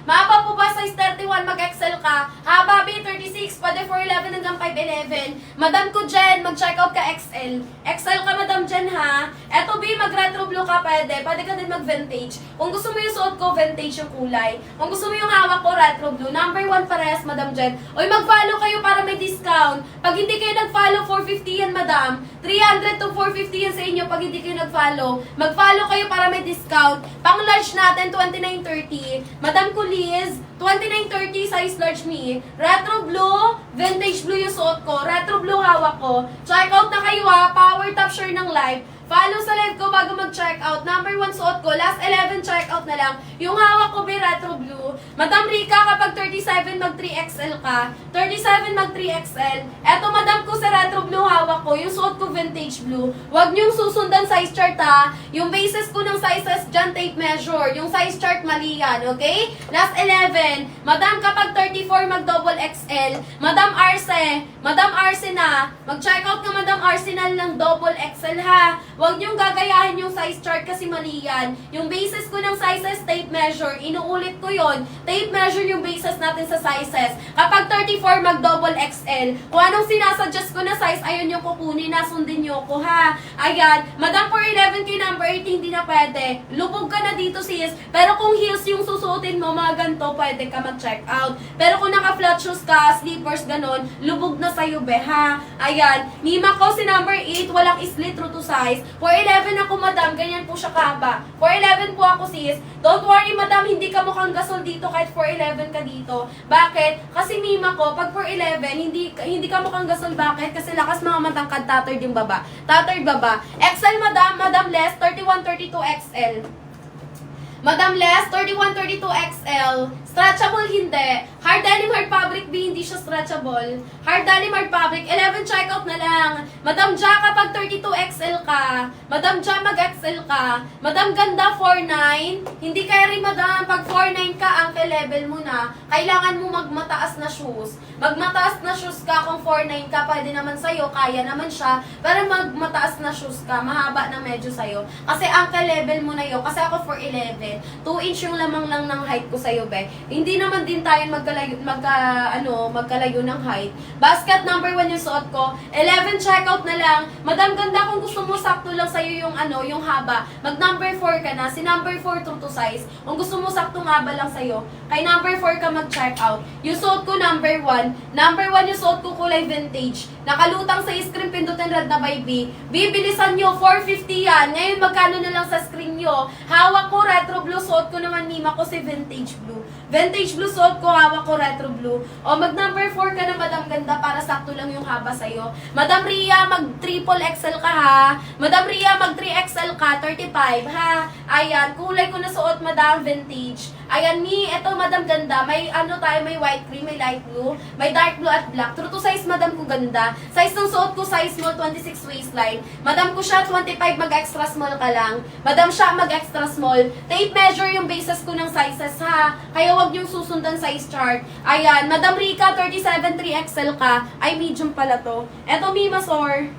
Mahaba po ba size 31, mag-excel ka. Haba, B, 36, pwede 411 hanggang 511. Madam ko, Jen, mag-check out ka XL. XL ka, Madam Jen, ha? Eto, B, mag-retro blue ka, pwede. Pwede ka din mag-vintage. Kung gusto mo yung suot ko, vintage yung kulay. Kung gusto mo yung hawak ko, retro blue. Number 1 parehas, Madam Jen. Oy, mag-follow kayo para may discount. Pag hindi kayo nag-follow, 450 yan, madam. 300 to 450 yan sa inyo pag hindi kayo nag-follow. Mag-follow kayo para may discount. Pang large natin, 29.30. Madam Kuliz, 29.30 size large me. Retro blue, vintage blue yung suot ko. Retro blue hawak ko. Check out na kayo ha. Power top share ng live. Follow sa live ko bago mag-check out. Number 1 suot ko. Last 11 check out na lang. Yung hawak ko be retro blue. Madam Rika, kapag 37 mag 3XL ka. 37 mag 3XL. Eto madam ko sa retro blue hawak ko. Yung suot ko vintage blue. Huwag niyong susundan size chart ha. Yung basis ko ng sizes dyan tape measure. Yung size chart mali yan. Okay? Last 11. Madam kapag 34 mag double XL. Madam Arce. Madam Arce na. Mag-check out ka Madam Arsenal ng double XL ha. Huwag niyong gagayahin yung size chart kasi mali yan. Yung basis ko ng sizes, tape measure. Inuulit ko yon. Tape measure yung basis natin sa sizes. Kapag 34, mag-double XL. Kung anong sinasuggest ko na size, ayun yung kukunin. Nasundin niyo ko, ha? Ayan. Madam, for 11 kay number 8, hindi na pwede. Lubog ka na dito, sis. Pero kung heels yung susuotin mo, mga ganito, pwede ka mag-check out. Pero kung naka-flat shoes ka, slippers, ganon, lubog na sa'yo, be, ha? Ayan. Mima ko si number 8, walang slit true to size. For 11 ako, madam, ganyan po siya kahaba. For 11 po ako, sis. Don't worry, madam, hindi ka mukhang gasol dito kahit for 11 ka dito. Bakit? Kasi mima ko, pag for 11, hindi ka mukhang gasol. Bakit? Kasi lakas mga matangkad, tattered yung baba. Tattered baba. XL, madam, madam less, 31, 32 XL. Madam Les, 31-32 XL. Stretchable, hindi. Hard denim, hard fabric, B, hindi siya stretchable. Hard denim, hard fabric, 11 checkout na lang. Madam Ja, kapag 32 XL ka. Madam Ja, mag-XL ka. Madam Ganda, 4'9". Hindi kaya rin, madam. Pag 4'9 ka, ankle level mo na. Kailangan mo magmataas na shoes. Magmataas na shoes ka kung 4'9 ka, pwede naman sa'yo, kaya naman siya. Pero magmataas na shoes ka, mahaba na medyo sa'yo. Kasi ankle level mo na yun. Kasi ako 4'11". 2 inch yung lamang lang ng height ko sa'yo, be. Hindi naman din tayo magkalayo ng height. Basket number 1 yung suot ko. 11 checkout na lang. Madam Ganda, kung gusto mo sakto lang sa'yo yung yung haba, mag number 4 ka na. Si number 4 true to size. Kung gusto mo saktong haba lang sa'yo, kay number 4 ka mag-checkout. Yung suot ko number 1. Number 1 yung suot ko kulay vintage. Nakalutang sa screen, pindutin red na by B. Bibilisan nyo, 450 yan. Ngayon, magkano na lang sa screen nyo? Hawak ko retro blue, suot ko naman mima ko si vintage blue. Vintage blue suot ko, hawak ko retro blue. O mag number 4 ka na, Madam Ganda, para sakto lang yung haba sa'yo. Madam Ria, mag triple XL ka ha. Madam Ria, mag 3XL ka, 35 ha. Ayan, kulay ko na suot, Madam, vintage. Ayan, eto Madam Ganda, may tayo, may white cream, may light blue, may dark blue at black. True to size, Madam ko ganda. Size ng suot ko, size small, 26 waistline. Madam ko siya, 25, mag-extra small ka lang. Madam siya, mag-extra small. Tape measure yung bases ko ng sizes ha. Kaya wag niyong susundan size chart. Ayan, Madam Rika, 37, 3XL ka. Ay, medium pala to. Eto, Mima Sor.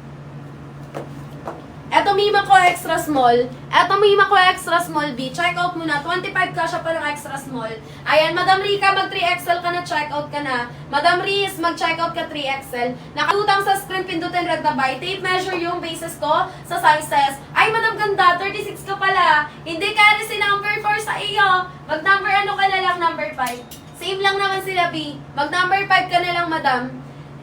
Eto, Mima ko extra small. Eto, Mima ko extra small B. Check out muna. 25 ka siya pa ng extra small. Ayan, Madam Rika, mag 3XL ka na, check out ka na. Madam Riz, mag check out ka 3XL. Nakalutang sa screen, pindutin red na buy. Tape measure yung bases ko sa sizes. Ay, Madam Ganda, 36 ka pala. Hindi kaya rin si number 4 sa iyo. Mag number ka na lang, number 5. Same lang naman sila B. Mag number 5 ka na lang, Madam.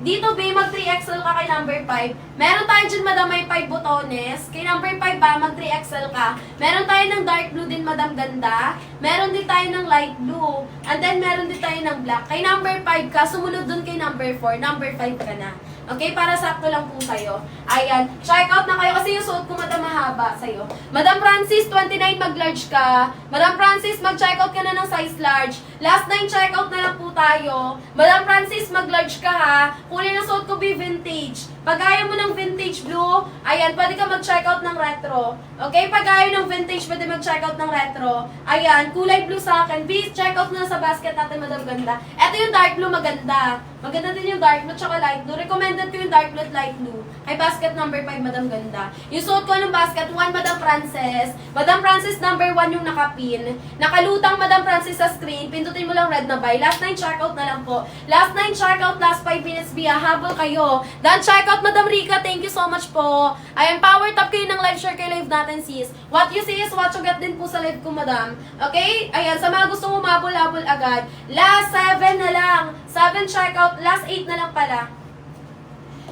Dito, B, mag 3XL ka kay number 5. Meron tayo dyan, Madam, may 5 botones. Kay number 5 ba, mag 3XL ka. Meron tayo ng dark blue din, Madam Ganda. Meron din tayo ng light blue. And then, meron din tayo ng black. Kay number 5 ka, sumunod dun kay number 4. Number 5 ka na. Okay, para sakto lang po sa'yo. Ayan, check out na kayo kasi yung suot ko, Madam, mahaba sa'yo. Madam Francis, 29, mag-large ka. Madam Francis, mag-check out ka na ng size large. Last 9 check out na lang po tayo. Madam Francis, mag-large ka ha. Kulay na suot ko, be vintage. Pag ayaw mo ng vintage blue, ayan, pwede ka mag-check out ng retro. Okay, pag ayaw ng vintage, pwede mag-check out ng retro. Ayan, kulay blue sa akin. Please, check out na sa basket natin, Madam Ganda. Ito yung dark blue, maganda. Maganda din yung dark blue tsaka light blue. Recommended ko yung dark blue at light blue. Kay basket number 5, Madam Ganda. Yung suot ko ng basket 1, Madam Frances. Madam Frances, number 1 yung nakapin. Nakalutang, Madam Frances, sa screen. Pindutin mo lang red na buy. Last 9 checkout na lang po. Last 9 checkout, last 5 minutes, Bia. Habol kayo. Done checkout, Madam Rika. Thank you so much po. Ayan, power top kayo ng live share kay live natin, sis. What you see is what you get din po sa live ko, Madam. Okay? Ayan, sa mga gusto mo mabol-habol agad. Last 7 na lang. 7 checkout, last 8 na lang pala.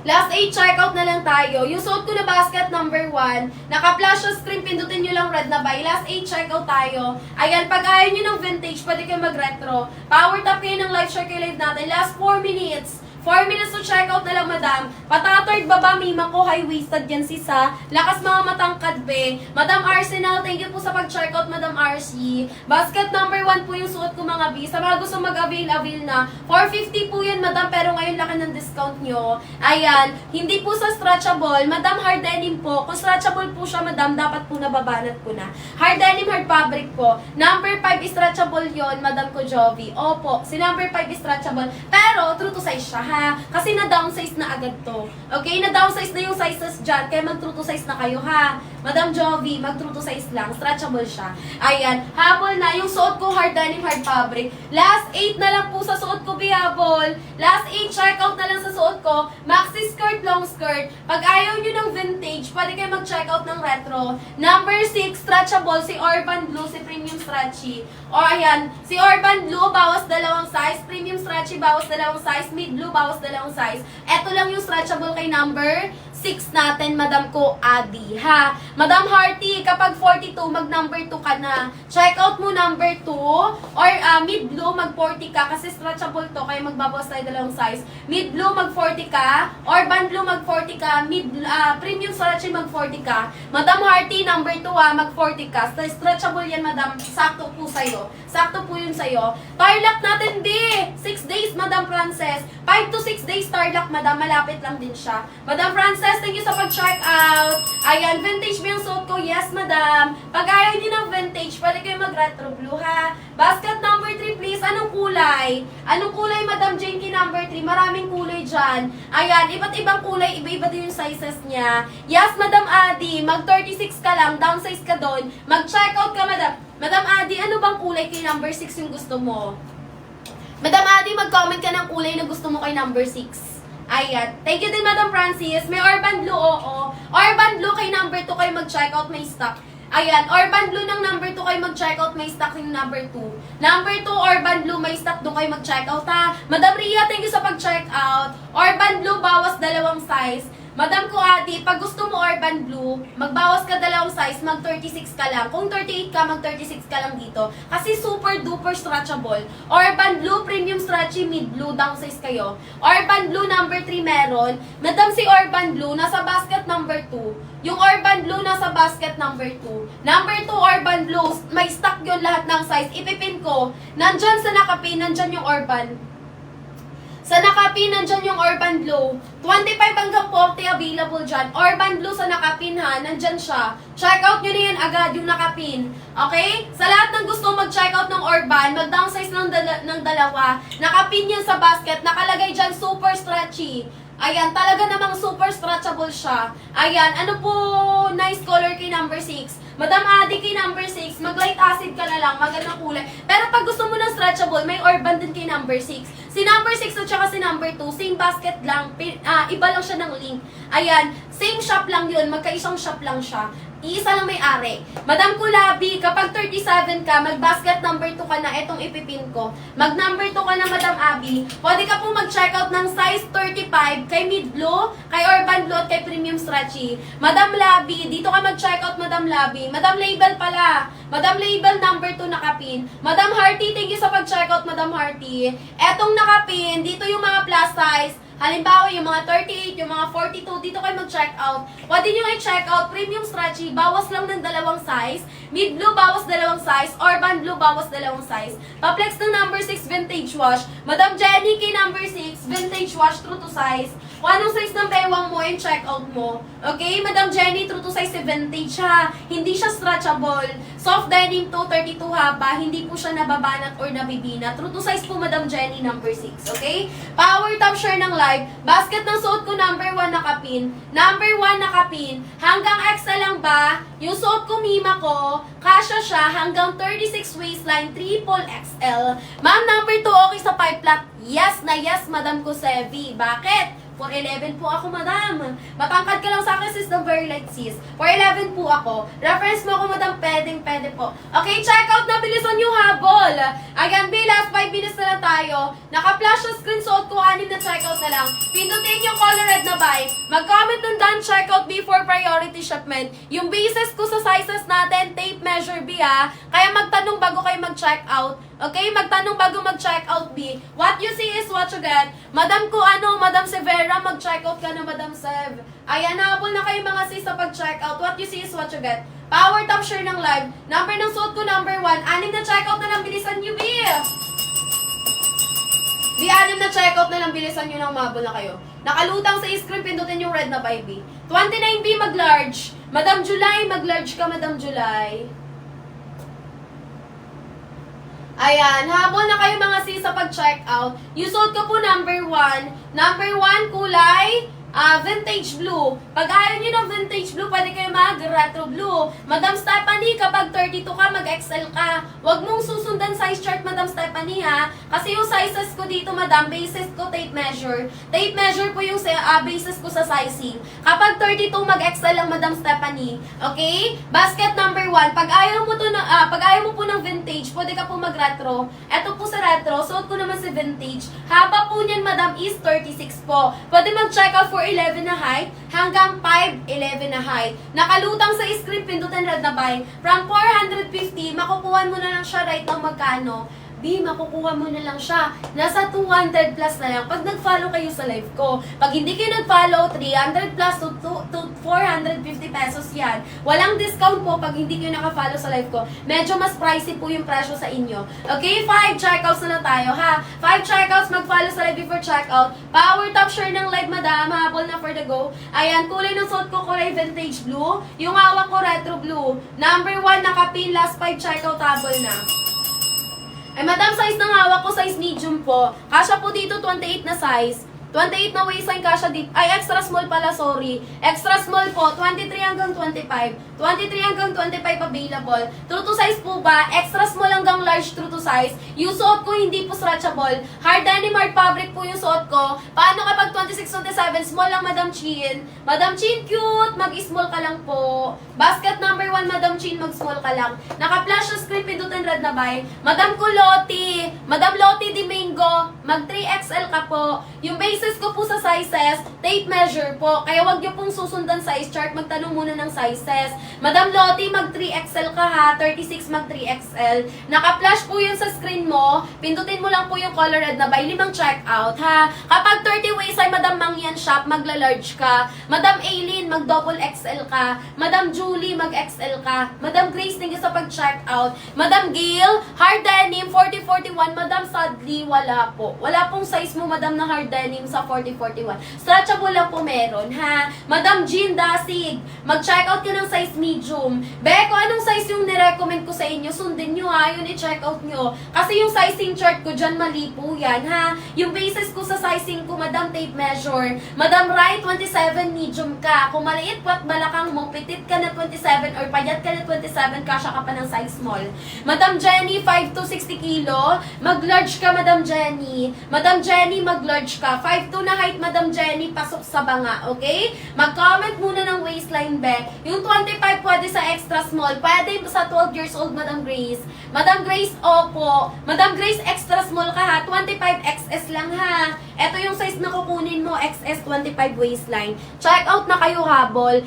Last 8 checkout na lang tayo. Yung suot ko na basket number 1, naka-flash sa screen, pindutin nyo lang red na buy. Last 8 checkout tayo. Ayan, pag ayaw nyo ng vintage, pwede kayo mag-retro. Power tap kayo ng live share kayo live natin. Last 4 minutes. 4 minutes to checkout na lang, madam. Patatoid baba, mima ko, high-waisted yan si Sa. Lakas mga matangkad, be. Madam Arsenal, thank you po sa pag-checkout, Madam RC. Basket number 1 po yung suot ko, mga B. Sa mga gusto mag-avail na. 450 po yan, madam, pero ngayon laki ng discount nyo. Ayan, hindi po sa stretchable. Madam, hard denim po. Kung stretchable po siya, madam, dapat po nababanat ko na. Hard denim, hard fabric po. Number 5 stretchable yon, Madam ko Jovi. Opo, si number 5 stretchable. Pero, true to size siya, ha? Kasi na-downsize na agad to. Okay? Na-downsize na yung sizes dyan. Kaya mag-true to size na kayo, ha? Madam Jovi, mag-true to size lang. Stretchable siya. Ayan. Habol na. Yung suot ko, hard denim, hard fabric. Last 8 na lang po sa suot ko, bihabol. Last 8, checkout na lang sa suot ko. Maxi skirt, long skirt. Pag ayaw nyo ng vintage, pwede kayo mag-checkout ng retro. Number 6, stretchable. Si Urban Blue, si Premium Stretchy. O, ayan. Si Urban Blue, bawas dalawang size. Premium Stretchy, bawas dalawang size. Mid Blue, bawas dalawang size. Ito lang yung stretchable kay number 6 natin, Madam ko, Adi, ha? Madam Hearty, kapag 42, mag number 2 ka na. Check out mo number 2, or mid blue, mag 40 ka, kasi stretchable to, kaya magbabawas tayo dalawang size. Mid blue, mag 40 ka, or band blue, mag 40 ka, premium stretchy, mag 40 ka. Madam Hearty, number 2, mag 40 ka. Stretchable yan, madam, sakto po sa'yo. Sakto po yun sa'yo. Tarlac natin, B! 6 days, Madam Frances. 5 to 6 days, Tarlac, madam, malapit lang din siya. Madam Frances, thank you sa pag-check out. Ayan, vintage ba yung suot ko? Yes, madam. Pag ayaw niyo ng vintage, pwede kayo mag-retro blue, ha? Basket number 3, please. Anong kulay? Anong kulay, Madam Jenky number 3? Maraming kulay dyan. Ayan, iba't ibang kulay, iba-iba din yung sizes niya. Yes, Madam Adi, mag-36 ka lang, downsize ka doon. Mag-check out ka, madam. Madam Adi, ano bang kulay kay number 6 yung gusto mo? Madam Adi, mag-comment ka ng kulay na gusto mo kay number 6. Ayan. Thank you din, Madam Francis. May Urban Blue, oo. Urban Blue kay number 2 kayo mag-check out, may stock. Ayan. Urban Blue ng number 2 kayo mag-check out, may stock yung number 2. Number 2, Urban Blue, may stock doon kayo mag-check out, ha. Madam Ria, thank you sa pag-check out. Urban Blue, bawas dalawang size. Madam ko, Ate, pag gusto mo Urban Blue, magbawas ka dalawang size, mag 36 ka lang. Kung 38 ka, mag 36 ka lang dito. Kasi super duper stretchable. Urban Blue, Premium Stretchy, Mid Blue, downsize kayo. Urban Blue number 3 meron. Madam, si Urban Blue, nasa basket number 2. Yung Urban Blue, nasa basket number 2. Number 2, Urban Blue, may stock yun lahat ng size. Ipipin ko, nandyan sa nakapin, nandyan yung Urban. Sa nakapin, nandyan yung Urban Blue. 25 hanggang 40 available dyan. Urban Blue sa nakapin, ha. Nandyan siya. Check out nyo na yan agad yung nakapin. Okay? Sa lahat ng gusto mag-check out ng Urban, mag-downsize ng dalawa. Nakapin yan sa basket. Nakalagay dyan, super stretchy. Ayan, talaga namang super stretchable siya. Ayan, ano po, nice color kay number 6. Madam Adi, kay number 6, mag-light acid ka na lang, magandang kulay. Pero pag gusto mo ng stretchable, may Urban din kay number 6. Si number 6 at saka si number 2, same basket lang, iba lang siya ng link. Ayan, same shop lang yun, magkaisang shop lang siya. Iisa lang may-ari. Madam Kulabi, kapag 37 ka, mag-basket number 2 ka na, etong ipipin ko. Mag-number 2 ka na, Madam Abby. Pwede ka po mag-check out ng size 35 kay Mid Blue, kay Urban Blue, at kay Premium Stretchy. Madam Labi, dito ka mag-check out, Madam Labi. Madam Label pala. Madam Label number 2 nakapin. Madam Hearty, thank you sa pag-check out, Madam Hearty. Etong nakapin, dito yung mga plus size. Halimbawa, yung mga 38, yung mga 42, dito kayo mag-check out. Pwede nyo i-check out, Premium Stretchy, bawas lang ng dalawang size. Mid Blue, bawas dalawang size. Urban Blue, bawas dalawang size. Pa-flex ng number 6, Vintage Wash. Madam Jenny, kay number 6, Vintage Wash, true to size. Kung anong size ng bewang mo, yung check out mo. Okay, Madam Jenny, true to size si Vintage, ha. Hindi siya stretchable. Soft denim to, 32 haba. Hindi po siya nababanat or nabibina. True to size po, Madam Jenny, number 6. Okay? Power top share ng live. Basket ng suot ko, number 1 nakapin. Number 1 nakapin. Hanggang XL lang ba? Yung suot ko, mima ko, kasya siya hanggang 36 waistline, triple XL. Ma'am, number 2, okay sa 5 flat? Yes na yes, Madam ko, Sevi. Bakit? 4'11 po ako, madam. Matangkad ka lang sa akin, sis, the very light, sis. 4'11 po ako. Reference mo ako, madam, pwede po. Okay, check out na, bilisan yung habol. Ayan, B, last 5 minutes na lang tayo. Naka-flash sa screen, suot ko, 6 na check out na lang. Pindutin yung color red na buy. Mag-comment nun done, check out before priority shipment. Yung basis ko sa sizes natin, tape measure B ha. Kaya magtanong bago kayo mag-check out. Okay? Magtanong bago mag-check out B. What you see is what you get. Madam ko Madam Severa, mag-check out ka na Madam Sev. Ayan, habol na kayo mga sis sa pag-check out. What you see is what you get. Power top share ng live. Number ng suot ko, number 1. 6 na check out na lang, bilisan nyo B. B, 6 na check out na lang, bilisan nyo nang mabol na kayo. Nakalutang sa screen, pindutin yung red na by B. 29B, mag-large. Madam July, mag-large ka, Madam July. Ayan, habol na kayo mga sis sa pag-check out. Yung suot ko po number 1. Number 1, kulay vintage blue. Pag ayaw nyo ng vintage blue, pwede kayo mag-retro blue. Madam Stephanie, kapag 32 ka, mag-XL ka. Huwag mong susundan size chart, Madam Stephanie, ha? Kasi yung sizes ko dito, Madam, basis ko tape measure. Tape measure po yung basis ko sa sizing. Kapag 32, mag-XL lang, Madam Stephanie. Okay? Basket number 1. Pag ayaw mo po ng vintage, pwede ka po mag-retro. Eto po sa retro, suot ko naman si vintage. Haba po niyan, Madam, is 36 po. Pwede mag-check out for 11 na height hanggang 5'11 na height. Nakalutang sa screen, pindutan red na buy. From 450, makukuha mo na lang siya right now magkano? B, makukuha mo na lang siya. Nasa 200 plus na lang pag nag-follow kayo sa live ko. Pag hindi kayo nag-follow, 300 plus to 450 pesos yan. Walang discount po pag hindi kayo naka-follow sa live ko. Medyo mas pricey po yung presyo sa inyo. Okay, 5 checkouts na lang tayo, ha? 5 checkouts, mag-follow sa live before checkout. Power top share ng live, Madam. Habol na for the go. Ayan, kulay ng suot ko, kulay vintage blue. Yung hawak ko, retro blue. Number 1, nakapin. Last 5 checkout, habol na. Ay, Madam, size ng hawak ko, size medium po. Kasha po dito, 28 na size. 28 na waistline kasha dito. Ay, extra small pala, sorry. Extra small po, 23 hanggang 25. 23 hanggang 25 available. True to size po ba? Extra small hanggang large true to size. Yung suot ko, hindi po stretchable. Hard denim, hard fabric po yung suot ko. Paano kapag 26, 27? Small lang, Madam Chin. Madam Chin, cute. Mag-small ka lang po. Basket number 1, Madam Chin, mag-small ka lang. Naka-flash na screen, pindutin red na buy. Madam Kuloti. Madam Loti Di Mango. Mag 3XL ka po. Yung basis ko po sa sizes, tape measure po. Kaya wag niyo pong susundan size chart. Magtanong muna ng sizes. Madam Loti, mag 3XL ka ha. 36 mag 3XL. Naka-flash po yun sa screen mo. Pindutin mo lang po yung color red na buy. 5 check out ha. Kapag 30 waist ay Madam Mangyan Shop, magla-large ka. Madam Aileen, mag double XL ka. Madam Julie, mag XL ka. Madam Grace, thank you sa pag-check out. Madam Gail, hard denim, 40-41. Madam Sadly, wala po. Wala pong size mo, Madam, na hard denim sa 40-41. Stretchable lang po meron, ha? Madam Jean Dasig, mag-check out ka ng size medium. Beko, anong size yung nirecommend ko sa inyo? Sundin nyo, ha? Yun i-check out nyo. Kasi yung sizing chart ko dyan, mali po yan, ha? Yung basis ko sa sizing ko, Madam, tape measure. Madam Rai, 27 medium ka. Kung maliit po at balakang mo, pitit ka na 27 or payat ka na 27, kasya ka pa ng size small. Madam Jenny, 5 to 60 kilo. Mag-large ka, Madam Jenny. Madam Jenny, mag-large ka. 5'2" na height, Madam Jenny, pasok sa banga, okay? Mag-comment muna ng waistline, be. Yung 25 pwede sa extra small. Pwede sa 12 years old, Madam Grace. Madam Grace, opo. Madam Grace, extra small ka ha. 25 XS lang ha. Ito yung size na kukunin mo, XS 25 waistline. Check out na kayo, habol.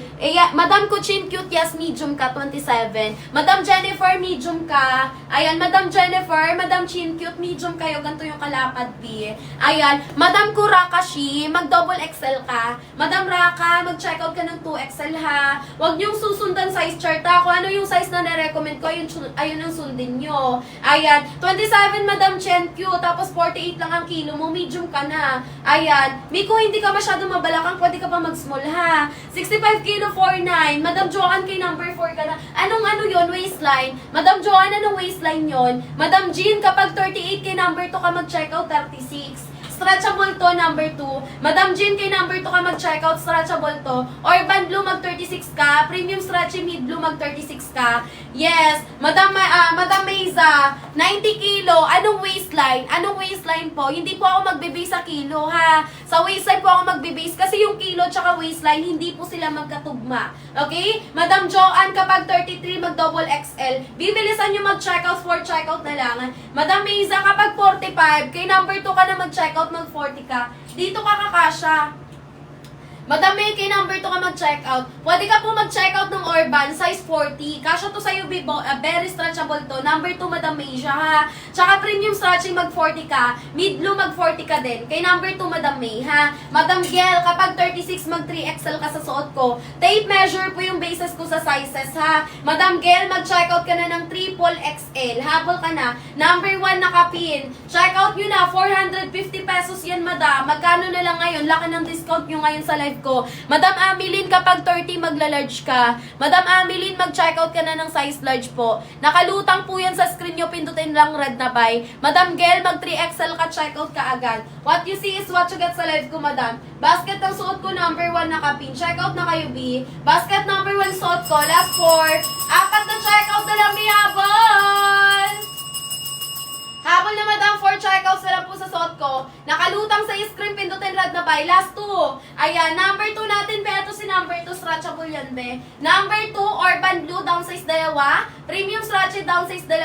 Madam Kuchin, cute, yes, medium ka, 27. Madam Jennifer, medium ka. Ayan, Madam Jennifer, Madam Chin, cute, medium kayo. Ganito yung kalapad, B. Ayan, Madam Kurakashi, mag-double XL ka. Madam Raka, mag-check out ka ng 2XL ha. Huwag niyong susundan size chart ha. Kung ano yung size na na-recommend ko, ayun ang sundin nyo. Ayan, 27, Madam Chen, cute. Tapos 48 lang ang kilo mo, medium ka na. Ayan, Miko, hindi ka masyadong mabalakang, pwede ka pa mag-small ha. 65 kilo, 49. Madam Joanne, kay number 4 ka na. Anong ano yon, waistline? Madam Joanne, anong waistline yon? Madam Jean, kapag 38 kay number 2 ka mag-check out, 36. Stretchable to, number 2. Madam Jean, kay number 2 ka mag-checkout, stretchable to. Urban Blue, mag-36 ka. Premium Stretchy Mid Blue, mag-36 ka. Yes. Madam Maiza, 90 kilo. Anong waistline? Anong waistline po? Hindi po ako magbe-base sa kilo, ha? Sa waistline po ako magbe-base kasi yung kilo tsaka waistline, hindi po sila magkatugma. Okay? Madam Joanne, kapag 33, mag-double XL. Bibilisan nyo mag-checkout, 4 checkout na lang. Madam Maiza, kapag 45, kay number 2 ka na mag-checkout, mag-40 ka. Dito ka kakasya. Madam May, kay number 2 ka mag-check out. Pwede ka po mag-check out ng Orban, size 40. Kasya to sa'yo, very stretchable to. Number 2, Madam May siya, ha? Tsaka premium stretching, mag-40 ka. Mid-blue, mag-40 ka din. Kay number 2, Madam May, ha? Madam Gel, kapag 36, mag-3XL ka sa suot ko. Tape measure po yung basis ko sa sizes, ha? Madam Gel, mag-check out ka na ng triple XL. Habol ka na. Number 1, nakapin. Check out nyo na, 450 pesos yan, madam. Magkano na lang ngayon? Laki ng discount nyo ngayon sa live ko. Madam Ameline, kapag 30, magla-large ka. Madam Ameline, mag-check out ka na ng size large po. Nakalutang po yan sa screen nyo, pindutin lang red na buy. Madam Gel, mag 3XL ka, check out ka agad. What you see is what you get sa live ko, madam. Basket ang suot ko, number 1 nakapin. Check out na kayo, B. Basket number 1 suot ko, last 4. Apat na check out na lang, may habol! Habol na madam, 4 checkouts na lang po sa suot ko. Nakalutang sa screen, pindutin red na buy. Last 2. Ayan, number 2 natin, be. Ito si number 2, stretchable yan, be. Number 2, Urban Blue, down size 2. Premium stretchy, down size 2.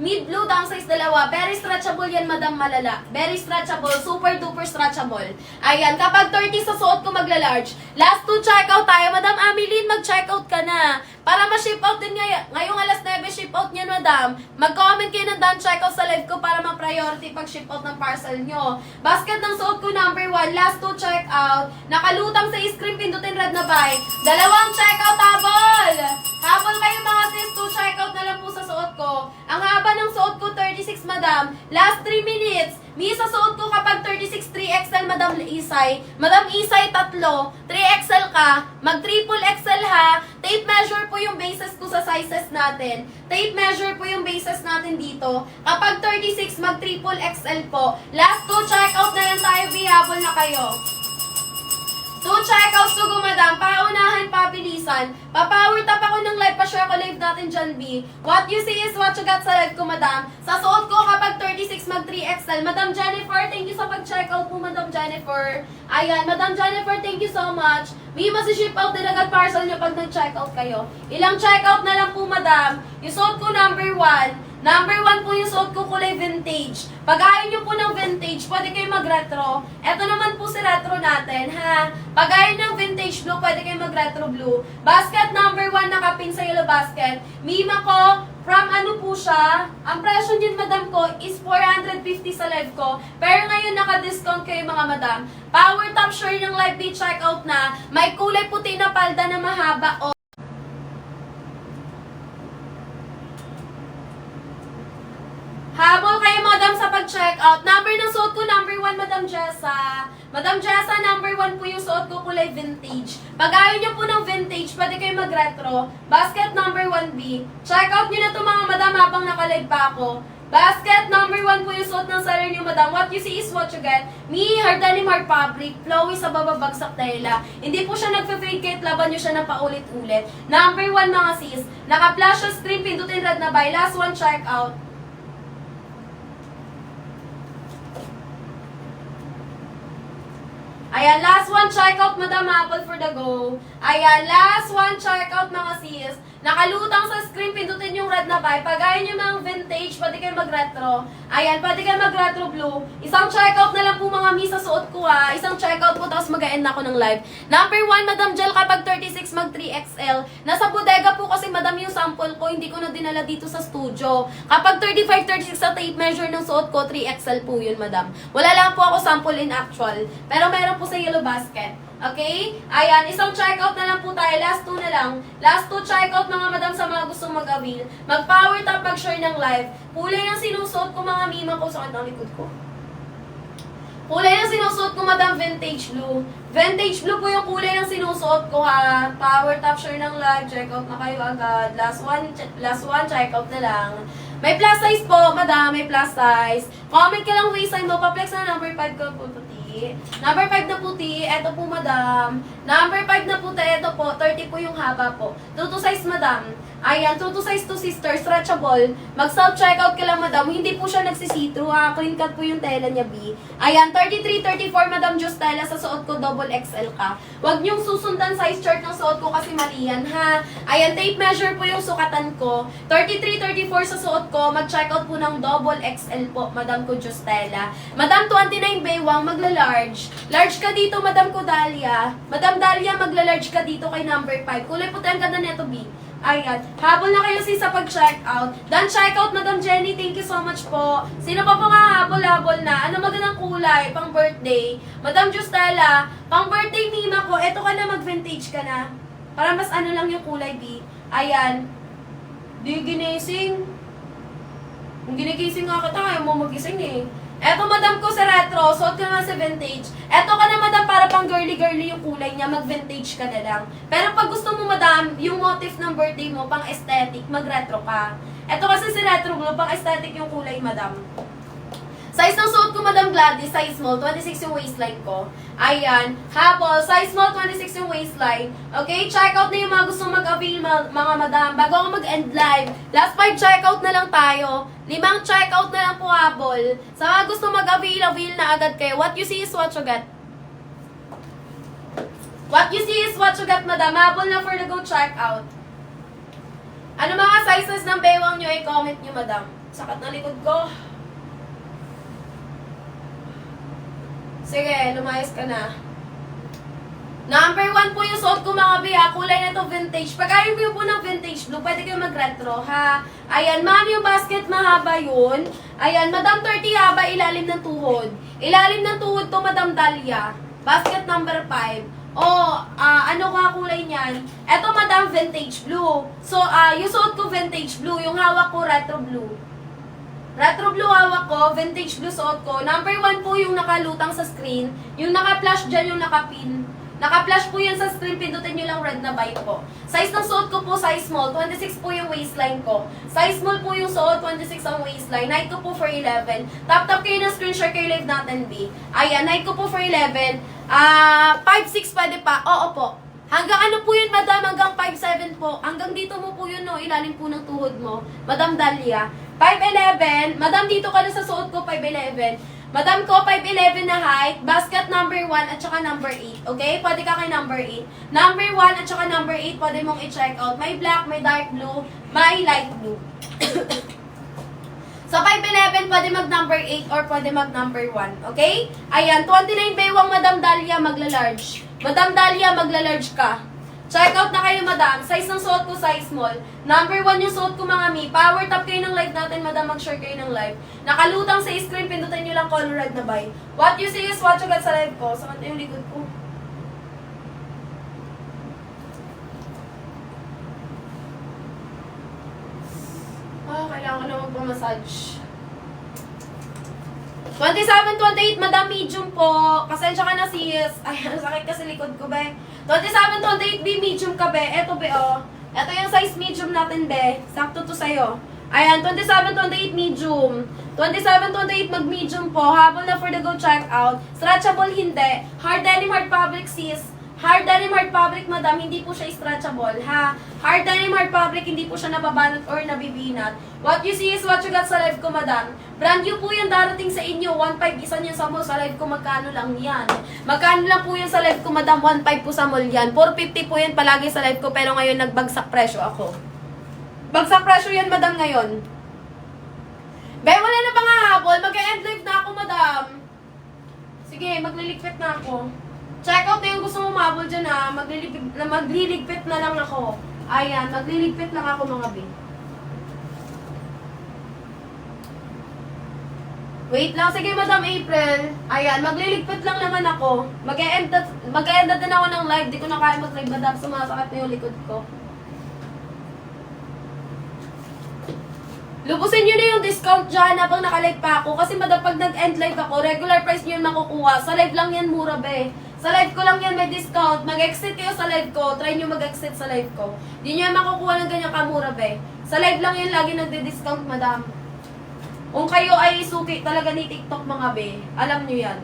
Mid Blue, down size 2. Very stretchable yan, madam, malala. Very stretchable, super duper stretchable. Ayan, kapag 30 sa suot ko, magla-large. Last 2 checkout tayo. Madam Ameline, mag-checkout ka na. Para ma-ship out din ngayong alas 9, ship out niyan, madam. Mag-comment kayo ng done checkout sa live ko para ma-priority pag ship out ng parcel nyo. Basket ng suot ko, number 1. Last 2 checkout. Nakalutang sa screen, pindutin red na buy. Dalawang checkout, habol! Habol kayo mga sis, 2 checkout na lang po sa suot ko. Ang haba ng suot ko, 36, madam. Last 3 minutes. Mi sa suot ko kapag 36, 3XL, Madam Isay. Madam Isay, 3. 3XL ka. Mag triple XL ha. Tape measure po yung bases ko sa sizes natin. Tape measure po yung bases natin dito. Kapag 36, mag triple XL po. Last 2 checkout na yan tayo, bihabol na kayo. 2 checkouts to go, madam. Paunahan, pabilisan. Pa-power tap ako ng live. Pa-share ko live natin dyan, B. What you see is what you got sa live ko, madam. Sa suot ko, kapag 36, mag 3XL. Madam Jennifer, thank you sa pag-checkout po, Madam Jennifer. Ayan, Madam Jennifer, thank you so much. May masiship out din agad parcel nyo pag nag-checkout kayo. Ilang checkout na lang po, madam. Yung suot ko, number 1. Number 1 po yung suot ko, kulay vintage. Pag ayaw nyo po ng vintage, pwede kayo mag-retro. Ito naman po si retro natin, ha? Pag ayaw ng vintage blue, pwede kayo mag-retro blue. Basket number 1, nakapin sa yellow basket. Mima ko, from ano po siya? Ang presyo din, madam ko, is 450 sa live ko. Pero ngayon, naka-discount kayo, mga madam. Power top share ng live beat checkout na. May kulay puti na palda na mahaba. Habol kayo, madam, sa pag-checkout. Number ng suot ko, number 1, Madam Jessa. Madam Jessa, number 1 po yung suot ko, kulay vintage. Pag ayaw nyo po ng vintage, pwede kayo mag-retro. Basket number 1B. Checkout nyo na to, mga madam, habang nakalive pa ako. Basket number 1 po yung suot ng seller nyo, madam. What you see is what you get. Me, hard denim, hard fabric. Flowy sa bababagsak tela. Hindi po siya nagfe-fade kahit laban nyo siya ng paulit-ulit. Number 1, mga sis. Naka-flash sa screen, pindutin red na buy. Last 1, checkout. Ayan, last 1 checkout, Madam Apple for the go. Ayan, last 1 checkout, mga sis. Nakalutang sa screen, pindutin yung red na buy. Pag ayaw nyo mga vintage, pwede kayo mag-retro. Ayan, pwede kayo mag-retro blue. Isang checkout na lang po, mga mi, sa suot ko, ha. Isang checkout po, tapos mag-end ako ng live. Number 1, Madam Gel, kapag 36, mag 3XL. Nasa bodega po kasi, madam, yung sample ko, hindi ko na dinala dito sa studio. Kapag 35, 36 sa tape measure ng suot ko, 3XL po yun, madam. Wala lang po ako sample in actual. Pero meron po sa yellow basket. Okay? Ayan, isang checkout na lang po tayo. Last 2 na lang. Last 2 checkout, mga madam, sa mga gustong mag-avail. Mag-power tap, mag-share ng live. Kulay ng sinusuot ko, mga mima ko. Sakit ang likod ko. Kulay ng sinusuot ko, madam, vintage blue. Vintage blue po yung kulay ng sinusuot ko, ha. Power tap, share ng live. Checkout na kayo agad. Last one, checkout na lang. May plus size po, madam. May plus size. Comment ka lang, waist size mo. Pa-flex na number 5 ko po. Number 5 na puti, eto po, madam. Number 5 na puti, eto po, 30 po yung haba po. 2 to size, madam. Ayan, 2 to size to sister, stretchable. Mag-self-checkout ka lang, madam. Hindi po siya nagsisitro, ha. Clean cut po yung tela niya, B. Ayan, 33, 34, madam Justela. Sa suot ko, double XL ka. Huwag niyong susundan size chart ng suot ko kasi mali yan, ha. Ayan, tape measure po yung sukatan ko. 33, 34 sa suot ko. Mag-checkout po ng double XL po, madam ko Justela. Madam 29 Baywang, maglalaro. magla-large. Large ka dito, Madam Kudalia. Madam Dalia, magla-large ka dito kay number 5. Kulay puti ang ganda neto, B. Ayan. Habol na kayo sis sa pag-checkout. Done checkout, Madam Jenny. Thank you so much po. Sino pa po nga habol-habol na? Ano magandang kulay? Pang birthday. Madam Justela, pang birthday mima ko. Eto ka na, mag-vintage ka na. Para mas ano lang yung kulay, B. Ayan. Di ginising. Kung ginigising nga kita, ayaw mo magising eh. Eto, madam ko sa retro, suot ka naman sa vintage. Eto ka na, madam, para pang girly-girly yung kulay niya, mag-vintage ka na lang. Pero pag gusto mo, madam, yung motif ng birthday mo, pang aesthetic, mag-retro ka. Eto kasi si retro blue, pang aesthetic yung kulay, madam. Size ng suot ko, Madam Gladys, size small, 26 yung waistline ko. Ayan. Habol, size small, 26 yung waistline. Okay, check out na yung mga gusto mag-avail, mga madam. Bago ako mag-end live. Last 5 check out na lang tayo. 5 check out na lang po, habol. Sa mga gusto mag-avail, avail na agad kayo. What you see is what you get. What you see is what you get, madam. Habol na for the go check out. Ano mga sizes ng bewang nyo, i-comment nyo, madam. Sakat na likod ko. Sige, lumayas ka na. Number 1 po yung suot ko, mga biya. Kulay na to vintage. Pagkain ko po ng vintage blue, pwede kayo mag-retro, ha? Ayan, ma'am, yung basket mahaba yun. Ayan, Madam 30 haba, ilalim ng tuhod. Ilalim ng tuhod to, Madam Dalia. Basket number 5. Ano nga kulay niyan? Eto, Madam, vintage blue. So, yung suot ko vintage blue. Yung hawak ko, retro blue. Retro blue hawak ko, vintage blue suot ko. Number 1 po yung nakalutang sa screen. Yung naka-flash dyan, yung naka-pin. Naka-flash po yan sa screen, pindutin nyo lang red na buy po. Size ng suot ko po, size small. 26 po yung waistline ko. Size small po yung suot, 26 ang waistline. Height ko po for 11. Tap-tap kayo ng screen share kayo live natin, B. Ayan, height ko po for 11. 5'6" pwede pa. Oo po. Hanggang ano po yun, madam? Hanggang 5'7" po. Hanggang dito mo po yun, no? Ilalim po ng tuhod mo. Madam Dalia. 5'11". Madam, dito ka na sa suot ko, 5'11". Madam ko, 5'11" na height. Basket number 1 at saka number 8. Okay? Pwede ka kay number 8. Number 1 at saka number 8, pwede mong i-check out. May black, may dark blue, may light blue. Sa 5'11", pwede mag number 8 or pwede mag number 1. Okay? Ayan, 29 bewang, Madam Dalia, magla-large. Madam Dalia, magla-large ka. Check out na kayo, madam. Size ng suot ko, size small. Number 1 yung suot ko, mga mi. Power tap kayo ng live natin, madam. Mag-share kayo ng live. Nakalutang sa screen, pindutin nyo lang color red na buy. What you see is what you get sa live ko. Sakit na yung likod ko. Kailangan ko na magpamassage. 27-28, madam, medium po. Pasensya ka na, sis. Ay, sakit kasi likod ko, be. 27-28, B, medium ka, be. Eto, be, oh. Eto yung size medium natin, be. Sakto to sa'yo. Ayan, 27-28, medium. 27-28, mag-medium po. Habol na for the go check out. Stretchable, hindi. Hard denim, hard fabric, sis. Hard denim, hard fabric, madam, hindi po siya stretchable, ha? Hard denim, hard fabric, hindi po siya nababanat or nabibinat. What you see is what you got sa live ko, madam. Brand new po yan darating sa inyo. 1.5 isa niyan sa mall. Sa live ko, magkano lang yan? Magkano lang po yan sa live ko, madam? 1.5 po sa mall yan. 450 po yan palagi sa live ko, pero ngayon nagbagsak presyo ako. Bagsak presyo yan, madam, ngayon. Be, wala na ba nga habol? Mag-end live na ako, madam. Sige, magliligpit na ako. Check out na yung gusto mo mabol dyan, ha. Magliligpit na lang ako. Ayan, magliligpit lang ako, mga be. Wait lang. Sige, Madam April. Ayan, magliligpit lang naman ako. Mag-e-end din ako ng live. Di ko na kaya mag-live, Madam. Sumasakit na yung likod ko. Lubusin nyo na yung discount dyan habang nakalive pa ako. Kasi, Madam, pag nag-end live ako, regular price nyo yung makukuha. Sa live lang yan, mura, be. Sa live ko lang yan may discount. Mag-exit kayo sa live ko. Try nyo mag-exit sa live ko. Di nyo yan makukuha ng ganyan kamura, be. Sa live lang yan lagi nagde-discount, Madam. Kung kayo ay suki talaga ni TikTok, mga be, alam nyo yan.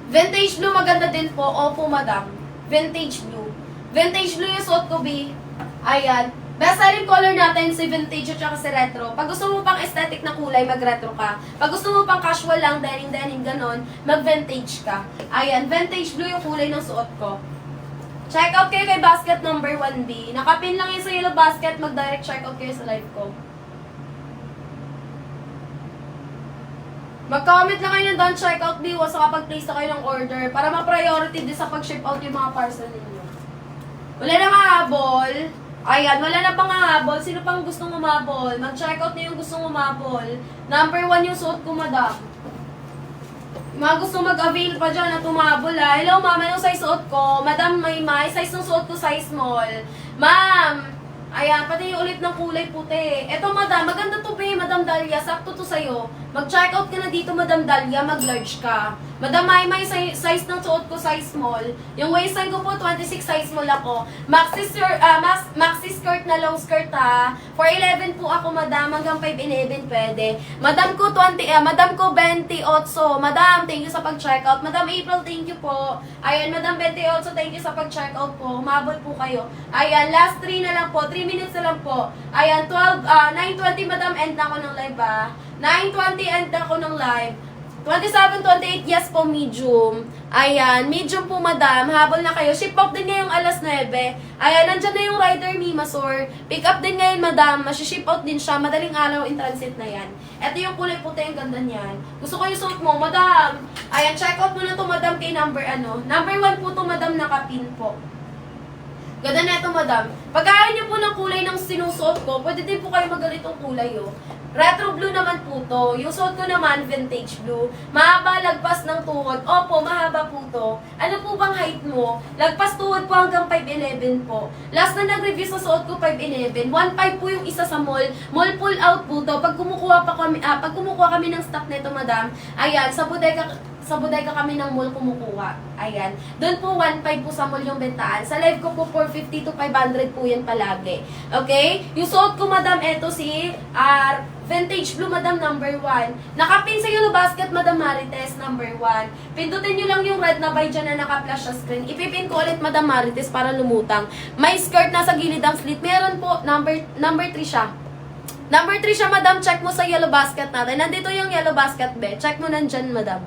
Vintage blue, maganda din po. Opo, madam. Vintage blue. Vintage blue yung suot ko, be. Ayan. Best selling color natin si vintage at saka si retro. Pag gusto mo pang aesthetic na kulay, mag-retro ka. Pag gusto mo pang casual lang, denim, ganon, mag-vintage ka. Ayan, vintage blue yung kulay ng suot ko. Check out kayo kay basket number 1B. Nakapin lang yun sa yellow basket, mag-direct check out kayo sa live ko. Mag-comment lang kayo ng don't check out view sa kapag place na kayo ng order para ma-priority din sa pag-ship out yung mga parcel ninyo. Wala na mahabol. Ayan, wala na pang hahabol. Sino pang gustong umabol? Mag-check out na yung gustong umabol. Number 1 yung suot ko, madam. Mga gusto mag-avail pa dyan na tumabol ha. Hello, ma'am. Anong size suot ko? Madam, may size ng suot ko, size small. Ma'am, ayan, pati yung ulit ng kulay puti. Eto, madam, maganda to be, Madam Dahlia. Sakto to sa'yo. Mag-check out ka na dito, Madam Dahlia. Mag-large ka. Madam, may size ng suot ko, size small. Yung waistline ko po, 26 size small ako. Maxi skirt na long skirt ha. 4'11 po ako, madam. Hanggang 5'11 pwede. Madam ko 28. Madam, thank you sa pag-check out. Madam April, thank you po. Ayan, Madam 28, thank you sa pag-check out po. Humabol po kayo. Ayan, last 3 na lang po. 3 minutes na lang po. Ayan, 9:20, madam, end na ako ng live ha. 9:20, end na ako ng live. 27, 28, yes po, medium. Ayan, medium po, madam. Habol na kayo. Ship out din ngayong alas 9. Ayan, nandyan na yung rider, Mimasor. Pick up din ngayon, madam. Masiship out din siya. Madaling araw in transit na yan. Ito yung kulay puti, yung ganda niyan. Gusto ko yung suot mo, madam. Ayan, check out mo na to, madam, kay number Number 1 po to, madam, nakapin po. Ganda na ito, madam. Pagkaya niyo po ng kulay ng sinusuot ko, pwede din po kayo magalitong kulay, oh. Retro blue naman po to. Yung suot ko naman, vintage blue. Mahaba, lagpas ng tuhod. Opo, mahaba po to. Ano po bang height mo? Lagpas tuhod po hanggang 5'11 po. Last na nag-review sa suot ko, 5'11. 1'5 po yung isa sa mall. Mall pull out po to. Pag kumukuha kami ng stock nito, madam, ayan, sa bodega kami ng mall kumukuha. Ayan. Doon po 1.5 po sa mall yung bentaan. Sa live ko po 450 to 500 po yan palagi. Okay? Yung suot ko, madam, eto si vintage blue, madam, number 1. Nakapin sa yellow basket, madam Marites, number 1. Pindutin nyo lang yung red na by dyan na naka-flash sa screen. Ipipin ko ulit, madam Marites, para lumutang. May skirt na sa gilid ang slit. Meron po, number 3 siya. Number 3 siya, madam. Check mo sa yellow basket natin. Nandito yung yellow basket, be. Check mo nandyan, madam.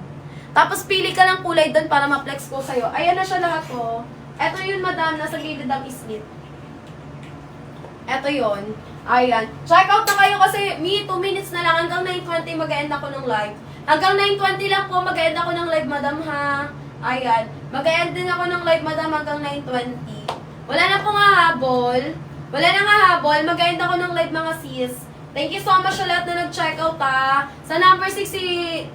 Tapos pili ka ng kulay doon para ma-flex ko sa'yo. Ayan na siya lahat ko. Ito yun, madam, nasa gilid ang slit. Ito yun. Ayan. Check out na kayo kasi 2 minutes na lang. Hanggang 9:20 mag-end ako ng live. Hanggang 9:20 lang po mag-end ako ng live, madam, ha. Ayan. Mag-end din ako ng live, madam, hanggang 9:20. Wala na pong hahabol. Wala na nga habol. Mag-end ako ng live, mga sis. Thank you so much sa lahat na nag-check out, ha. Sa number 6, si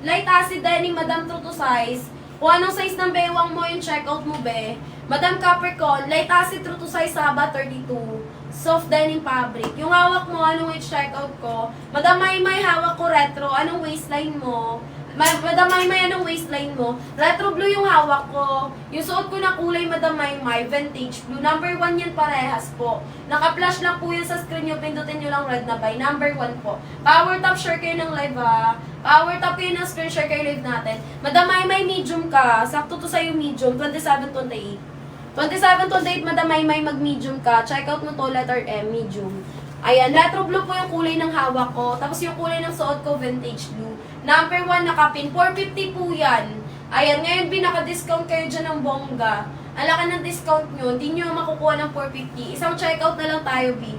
Light Acid Dining, madam, true to size. Kung anong size ng bewang mo yung check out mo, be. Madam Capricorn, Light Acid, true to size, haba 32. Soft denim fabric. Yung hawak mo, anong i-check out ko? Madam may hawak ko retro. Anong waistline mo? Madam may anong waistline mo? Retro blue yung hawak ko. Yung suot ko na kulay, Madam may vintage blue. Number 1 yan parehas po. Naka-flash lang po yan sa screen nyo. Pindutin nyo lang red na by. Number 1 po. Power top, share kayo ng live, ha. Power top kayo ng screen, share kayo live natin. Madam may medium ka. Sakto to sa'yo medium. 27-28. 27-28, Madam may mag-medium ka. Check out mo to, letter M, medium. Ayan, retro blue po yung kulay ng hawak ko. Tapos yung kulay ng suot ko, vintage blue. Number 1 nakapin. 450 po yan. Ayan, ngayon binaka-discount kayo dyan ng bongga. Ang laki ng discount nyo, hindi nyo makukuha ng 450. Isang checkout na lang tayo, B.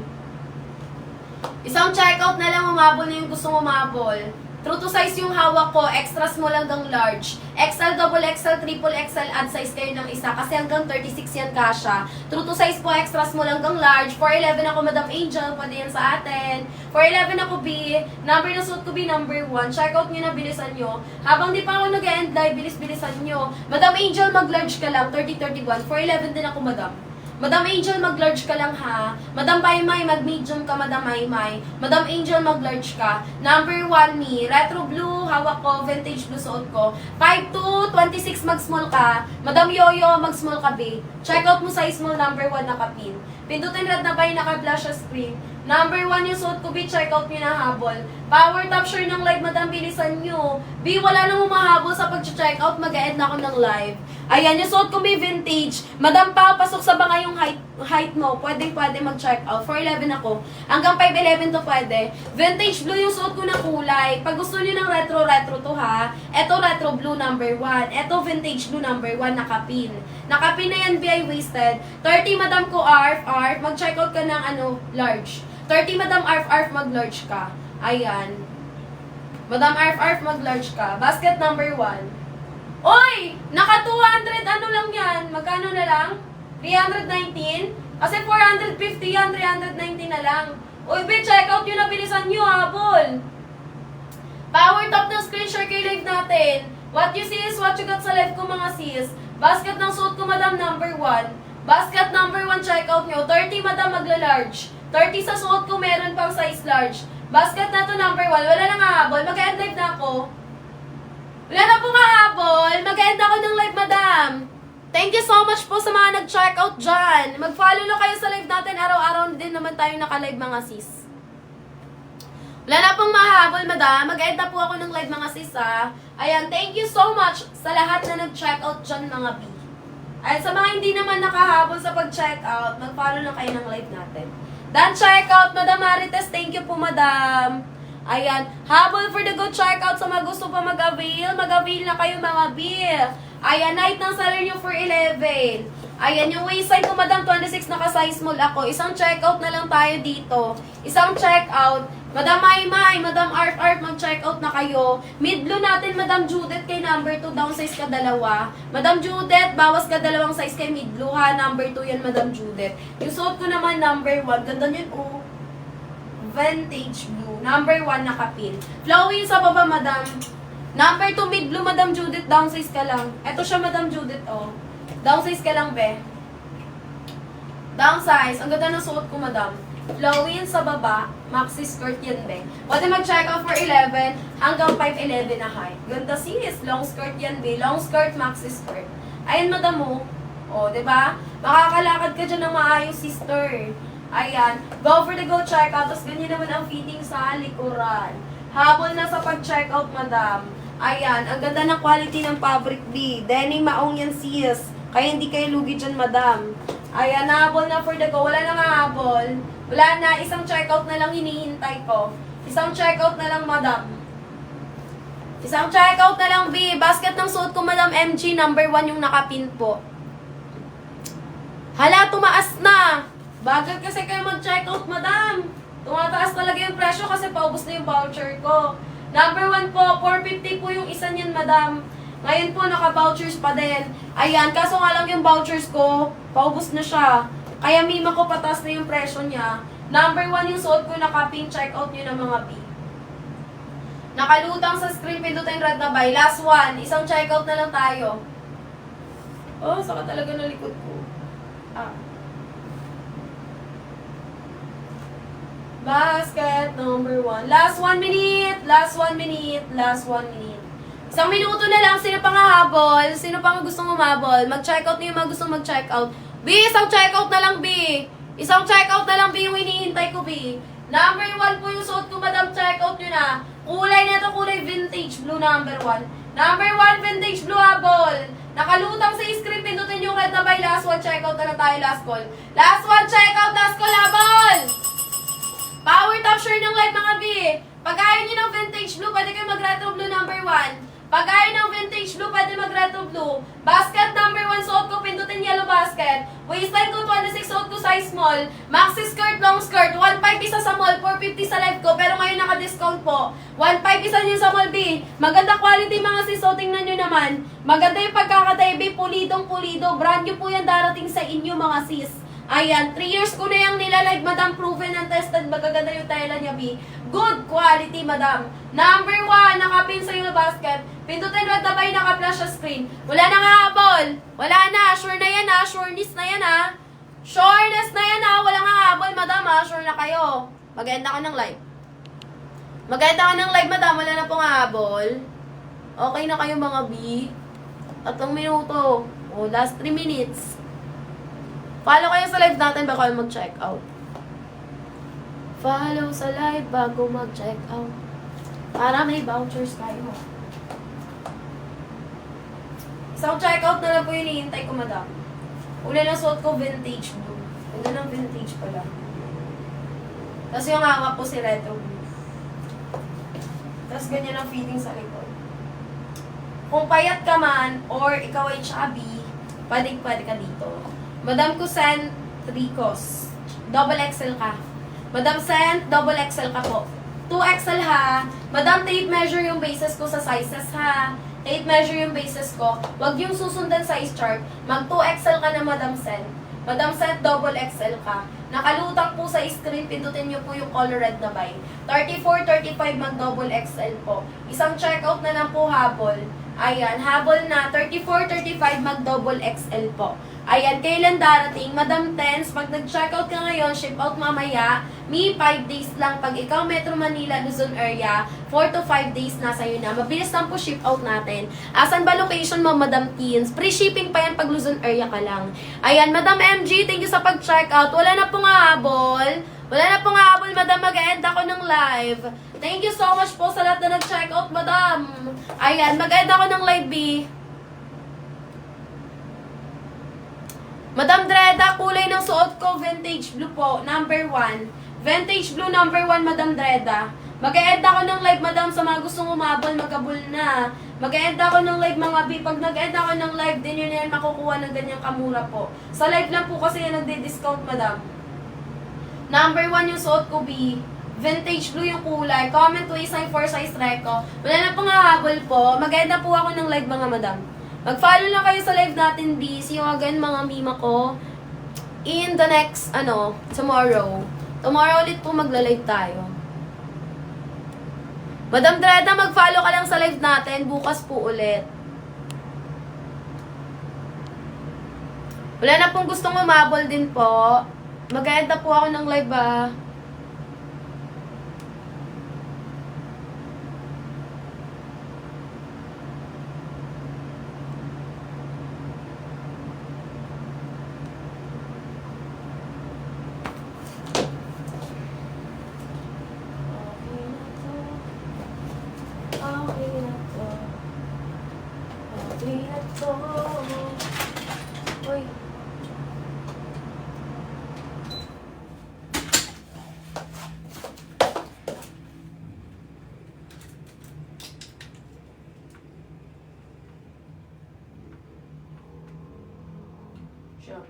Isang checkout na lang, umabol na yung gustong umabol. True to size yung hawak ko, extra small hanggang large. XL, double XL, triple XL, add size kayo ng isa kasi hanggang 36 yan kasha. True to size po, extra small hanggang large. 4'11 ako, Madam Angel, pwede yan sa atin. 4'11 ako, B. Number na suit ko, B, number 1. Check out nyo na, bilisan nyo. Habang di pa ako nag-end live, bilis-bilisan nyo. Madam Angel, mag-large ka lang, 30-31. 4'11 din ako, Madam. Madam Angel, mag-large ka lang, ha. Madam Maymay, mag-medium ka, Madam Maymay. Madam Angel, mag-large ka. Number 1, me. Retro blue, hawak ko. Vintage blue, suot ko. 5'2", 26, mag-small ka. Madam Yoyo, mag-small ka, B. Check out mo size small, number 1, nakapin. Pindutin red na ba yung naka-flash sa screen. Number 1 yung suot ko, B. Check out nyo na habol. Power top share ng live, Madam, bilisan nyo. B, wala nang humahabol sa pag-check out. Mag-end na ako ng live. Ayan, yung suot ko, B, vintage. Madam pa, pasok sa banga yung height mo. Pwede mag-check out. 4'11 ako. Hanggang 5'11 to pwede. Vintage blue yung suot ko na kulay. Pag gusto nyo ng retro to, ha. Eto retro blue number 1. Eto vintage blue number 1, nakapin. Nakapin na yan, B, waisted. 30, Madam ko, ARF. Mag-check out ka ng large. 30, Madam, ARF, mag-large ka. Ayan. Madam Arf, mag-large ka. Basket number 1. Oy! Naka 200, ano lang yan? Magkano na lang? 319? Kasi 450 yan, 319 na lang. Uy, be, check out nyo na, bilisan nyo, habol. Power top ng screen share kay live natin. What you see is what you got sa live ko, mga sis. Basket ng suot ko, madam, number 1. Basket number 1, check out nyo. 30, madam, magla-large. 30 sa suot ko, meron pang size large. Basket na to, number 1. Wala na nga habol. Mag-end live na ako. Wala na po nga habol. Mag-end ako ng live, madam. Thank you so much po sa mga nag-check out dyan. Mag-follow na kayo sa live natin. Araw-araw din naman tayo naka-live, mga sis. Wala na pong mahabol, madam. Mag-end na po ako ng live, mga sis, ha. Ayan, thank you so much sa lahat na nag-check out dyan, mga B. Ayan, sa mga hindi naman nakahabol sa pag-check out, mag-follow na kayo ng live natin. Dan check out, Madam Marites. Thank you po, madam. Ayan, habol for the go check out sa mga gusto pa mag-avail. Mag-avail na kayo, mga B. Ayan, night ng salary nyo for 11. Ayan, yung waistline ko, madam, 26, naka-size small ako. Isang check-out na lang tayo dito. Isang check-out. Madam Maymay, Madam Arf, mag-check-out na kayo. Mid-blue natin, Madam Judith, kay number 2, down size ka dalawa. Madam Judith, bawas ka dalawang size kay mid-blue, ha. Number 2 yan, Madam Judith. Yung suot ko naman, number 1. Ganda nyo, oh. Vintage blue. Number 1, nakapin. Flowy sa baba, Madam. Number 2, mid-blue, Madam Judith, down size ka lang. Eto siya, Madam Judith, oh. Down size ka lang, be. Down size. Ang ganda ng suot ko, Madam. Flowy sa baba. Maxi skirt yan, be. Pwede mag-check out for 11 hanggang 5'11 na height. Ganda sis. Long skirt yan, be. Long skirt, maxi skirt. Ayan, Madam, mo. O, diba? Makakalakad ka dyan ng maayos, sister. Ayan. Go for the go check out. Tapos ganyan naman ang fitting sa likuran. Habol na sa pag-check out, Madam. Ayan. Ang ganda ng quality ng fabric, B. Denim maong yan, sis. Kaya hindi kayo lugi dyan, Madam. Ayan. Habol na for the go. Wala na nga habol. Wala na, isang checkout na lang hinihintay ko. Isang checkout na lang, madam. Isang checkout na lang, B. Basket ng suot ko, Madam MG, number 1 yung nakapin po. Hala, tumaas na. Bagal kasi kayo mag-checkout, madam. Tumataas talaga yung presyo kasi paubos na yung voucher ko. Number 1 po, 450 po yung isa niyan, madam. Ngayon po, naka-vouchers pa din. Ayan, kaso nga lang yung vouchers ko, paubos na siya. Kaya mima ko patas na yung presyo niya. Number 1 yung suot ko, naka-pink checkout nyo ng mga B. Nakalutang sa screen, pindutin red na buy. Last one, isang checkout na lang tayo. Oh, saka talaga na likod ko. Basket number 1. Last 1 minute, last 1 minute, last 1 minute. Isang minuto na lang, sino pang hahabol? Sino pang gustong umabol? Mag-checkout niyo yung mga gustong mag-checkout. B, isang checkout na lang, B. Isang checkout na lang, B, yung hinihintay ko, B. Number 1 po yung suot ko, madam, checkout nyo na. Kulay na ito, kulay vintage blue, number 1. Number 1, vintage blue, habol. Nakalutang sa screen, pindutin yung red na by last one, checkout na lang tayo, last call. Last one, checkout, last call, habol. Power top share ng live, mga B. Pag ayaw nyo ng vintage blue, pwede kayo mag-retro blue, number 1. Pag ayaw ng vintage blue, pwede mag-retro blue. Basket number 1, suot ko, pindutin yellow basket. Waistline ko, 26, suot ko, size small. Maxi skirt, long skirt. 1.5 isa sa mall, 450 sa live ko. Pero ngayon naka-discount po. 1.5 isa nyo sa mall, B. Maganda quality, mga sis, so tingnan nyo naman. Maganda yung pagkakatay, B. Pulidong pulido. Brand new po yan darating sa inyo, mga sis. Ayan, 3 years ko na yung nilalive, madam, proven and tested. Magaganda yung tela niya, B. Good quality, madam. Number 1, nakapin sa yung basket. Pindutin red na by, naka-flash sa screen. Wala na nga habol. Wala na. Sure na yan, ha. Sureness na yan, ha. Sureness na yan, ha. Wala nga habol, madam, ha. Sure na kayo. Mag-end ako ng live. Mag-end ako ng live, madam. Wala na pong habol. Okay na kayo, mga B. 3 minuto. O, last 3 minutes. Follow kayo sa live natin bago kayo mag-check out. Follow sa live bago mag-check out. Para may vouchers tayo. Isang check-out na lang po yung hinihintay ko, madam. Uli na suot ko, vintage blue. Ganda ng vintage pala. Tapos yung hawak po si retro blue. Tapos ganyan ang feeling sa likod. Kung payat ka man, or ikaw ay chubby, pwede ka dito. Madam Kusen, Tricos. Double XL ka. Madam Sen, double XL ka po. 2XL ha. Madam, tape measure yung bases ko sa sizes ha. Tape measure yung bases ko. Huwag yung susundan size chart. Mag 2XL ka na, Madam Sen. Madam Sen, double XL ka. Nakalutang po sa screen, pindutin nyo po yung color red na buy. 34, 35 mag double XL po. Isang checkout na lang po habol. Ayan, habol na. 34, 35 mag double XL po. Ayan, kailan darating? Madam Tens, pag nag-checkout ka ngayon, ship out mamaya, 5 days lang. Pag ikaw Metro Manila, Luzon area, 4 to 5 days na sa'yo na. Mabilis lang po ship out natin. Asan ba location mo, Madam Teens? Free shipping pa yan pag Luzon area ka lang. Ayan, Madam MG, thank you sa pag-checkout. Wala na pong habol. Wala na pong habol, Madam. Mag-end ako ng live. Thank you so much po sa lahat na nag-checkout, Madam. Ayan, mag-end ako ng live, B. Madam Dreda, kulay ng suot ko, vintage blue po, number 1. Vintage blue, number 1, Madam Dreda. Mag-e-end ako ng live, Madam, sa mga gustong umabol, magkabul na. Mag-e-end ako ng live, mga B. Pag nag-end ako ng live, din yun yan makukuha ng ganyang kamura po. Sa live lang po kasi yan nagdi-discount, Madam. Number 1 yung suot ko, B. Vintage blue yung kulay. Comment to isang 4 size reco. Wala na pong hahabol po. Mag-e-end na po ako ng live, mga Madam. Mag-follow lang kayo sa live natin, B. See you again, mga mima ko. In the next, tomorrow. Tomorrow ulit po magla-live tayo. Madam Dreda, mag-follow ka lang sa live natin. Bukas po ulit. Wala na pong gustong umabol din po. Mag-end na po ako ng live, ah. Uy. Jump.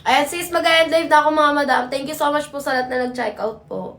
Ayan sis, mag-end live na ako, mga Madam. Thank you so much po sa lahat na nag-check out po.